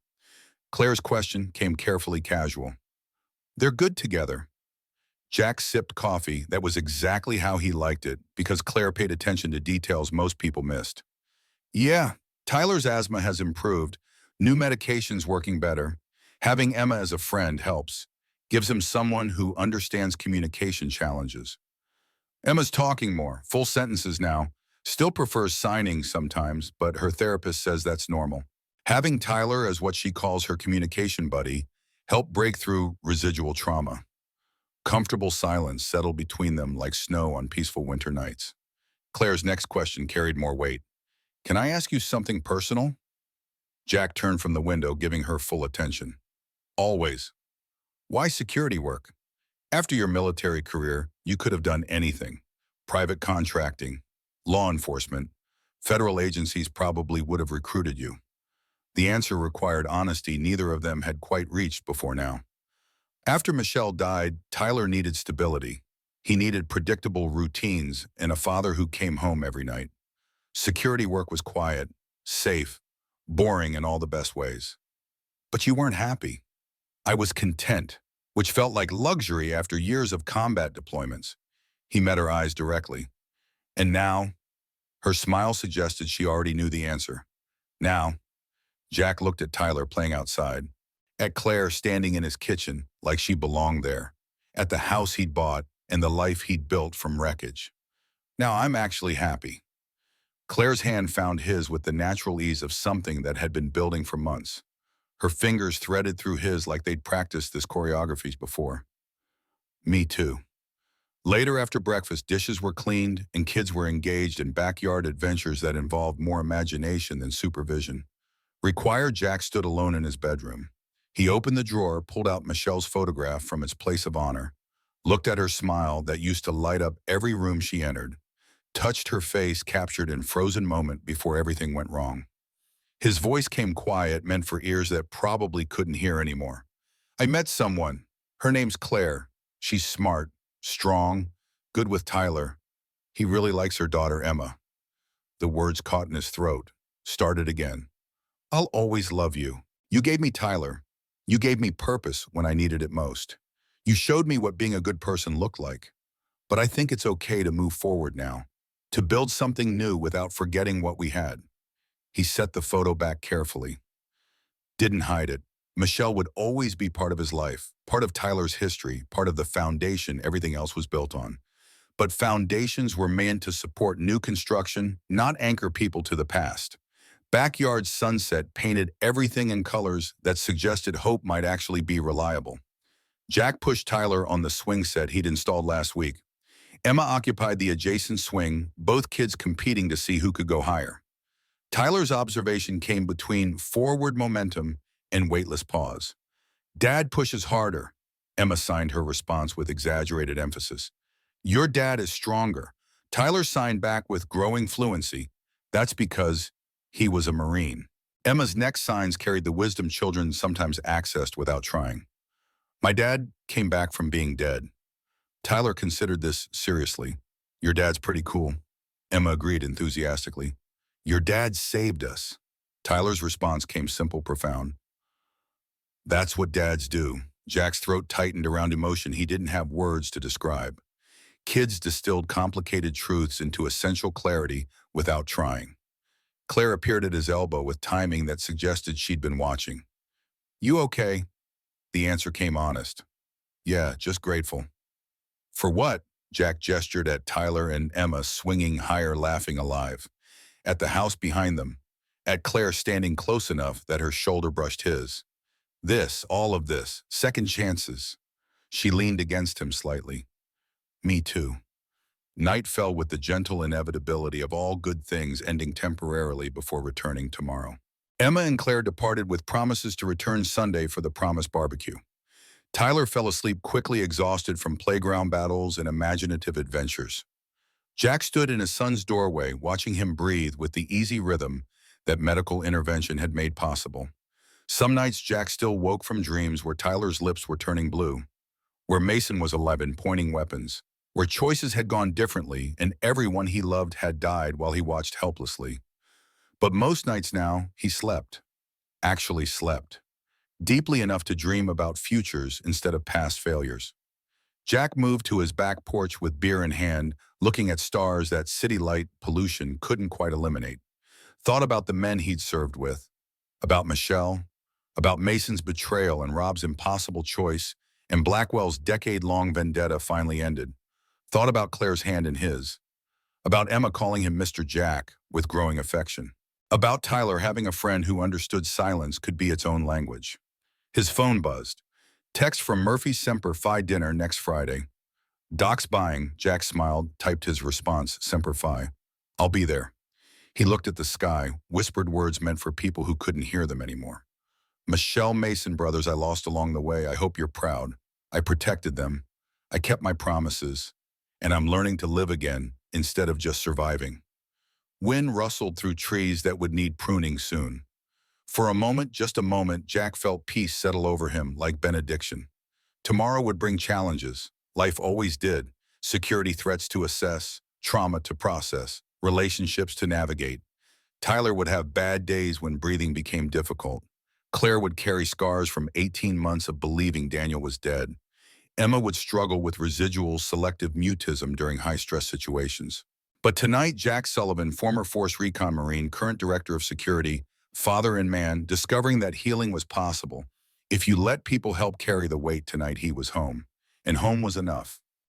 Claire's question came carefully casual. They're good together. Jack sipped coffee that was exactly how he liked it because Claire paid attention to details most people missed. Yeah, Tyler's asthma has improved. New medication's working better. Having Emma as a friend helps. Gives him someone who understands communication challenges. Emma's talking more, full sentences now. Still prefers signing sometimes, but her therapist says that's normal. Having Tyler as what she calls her communication buddy helped break through residual trauma. Comfortable silence settled between them like snow on peaceful winter nights. Claire's next question carried more weight. Can I ask you something personal? Jack turned from the window, giving her full attention. Always. Why security work? After your military career, you could have done anything. Private contracting, law enforcement, federal agencies probably would have recruited you. The answer required honesty neither of them had quite reached before now. After Michelle died, Tyler needed stability. He needed predictable routines and a father who came home every night. Security work was quiet, safe, boring in all the best ways. But you weren't happy. I was content, which felt like luxury after years of combat deployments. He met her eyes directly. And now, her smile suggested she already knew the answer. Now, Jack looked at Tyler playing outside, at Claire standing in his kitchen like she belonged there, at the house he'd bought and the life he'd built from wreckage. Now I'm actually happy. Claire's hand found his with the natural ease of something that had been building for months. Her fingers threaded through his like they'd practiced this choreography before. Me too. Later after breakfast, dishes were cleaned and kids were engaged in backyard adventures that involved more imagination than supervision. Required, Jack stood alone in his bedroom. He opened the drawer, pulled out Michelle's photograph from its place of honor, looked at her smile that used to light up every room she entered, touched her face captured in frozen moment before everything went wrong. His voice came quiet, meant for ears that probably couldn't hear anymore. I met someone. Her name's Claire. She's smart, strong, good with Tyler. He really likes her daughter, Emma. The words caught in his throat. Started again. I'll always love you. You gave me Tyler. You gave me purpose when I needed it most. You showed me what being a good person looked like. But I think it's okay to move forward now, to build something new without forgetting what we had. He set the photo back carefully. Didn't hide it. Michelle would always be part of his life, part of Tyler's history, part of the foundation everything else was built on. But foundations were meant to support new construction, not anchor people to the past. Backyard sunset painted everything in colors that suggested hope might actually be reliable. Jack pushed Tyler on the swing set he'd installed last week. Emma occupied the adjacent swing, both kids competing to see who could go higher. Tyler's observation came between forward momentum and weightless pause. Dad pushes harder, Emma signed her response with exaggerated emphasis. Your dad is stronger. Tyler signed back with growing fluency. That's because he was a Marine. Emma's next signs carried the wisdom children sometimes accessed without trying. My dad came back from being dead. Tyler considered this seriously. Your dad's pretty cool. Emma agreed enthusiastically. Your dad saved us. Tyler's response came simple, profound. That's what dads do. Jack's throat tightened around emotion he didn't have words to describe. Kids distilled complicated truths into essential clarity without trying. Claire appeared at his elbow with timing that suggested she'd been watching. You okay? The answer came honest. Yeah, just grateful. For what? Jack gestured at Tyler and Emma swinging higher, laughing alive. At the house behind them. At Claire standing close enough that her shoulder brushed his. This, all of this, second chances. She leaned against him slightly. Me too. Night fell with the gentle inevitability of all good things ending temporarily before returning tomorrow. Emma and Claire departed with promises to return Sunday for the promised barbecue. Tyler fell asleep quickly, exhausted from playground battles and imaginative adventures. Jack stood in his son's doorway, watching him breathe with the easy rhythm that medical intervention had made possible. Some nights Jack still woke from dreams where Tyler's lips were turning blue, where Mason was alive and pointing weapons, where choices had gone differently and everyone he loved had died while he watched helplessly. But most nights now, he slept. Actually slept. Deeply enough to dream about futures instead of past failures. Jack moved to his back porch with beer in hand, looking at stars that city light pollution couldn't quite eliminate. Thought about the men he'd served with, about Michelle, about Mason's betrayal and Rob's impossible choice, and Blackwell's decade-long vendetta finally ended. Thought about Claire's hand in his, about Emma calling him Mr. Jack with growing affection, about Tyler having a friend who understood silence could be its own language. His phone buzzed. Text from Murphy Semper Fi dinner next Friday. Doc's buying, Jack smiled, typed his response, Semper Fi. I'll be there. He looked at the sky, whispered words meant for people who couldn't hear them anymore. Michelle Mason brothers I lost along the way, I hope you're proud. I protected them. I kept my promises. And I'm learning to live again instead of just surviving. Wind rustled through trees that would need pruning soon. For a moment, just a moment, Jack felt peace settle over him like benediction. Tomorrow would bring challenges. Life always did. Security threats to assess, trauma to process, relationships to navigate. Tyler would have bad days when breathing became difficult. Claire would carry scars from 18 months of believing Daniel was dead. Emma would struggle with residual selective mutism during high-stress situations. But tonight, Jack Sullivan, former Force Recon Marine, current Director of Security, father and man, discovering that healing was possible. If you let people help carry the weight tonight, he was home. And home was enough.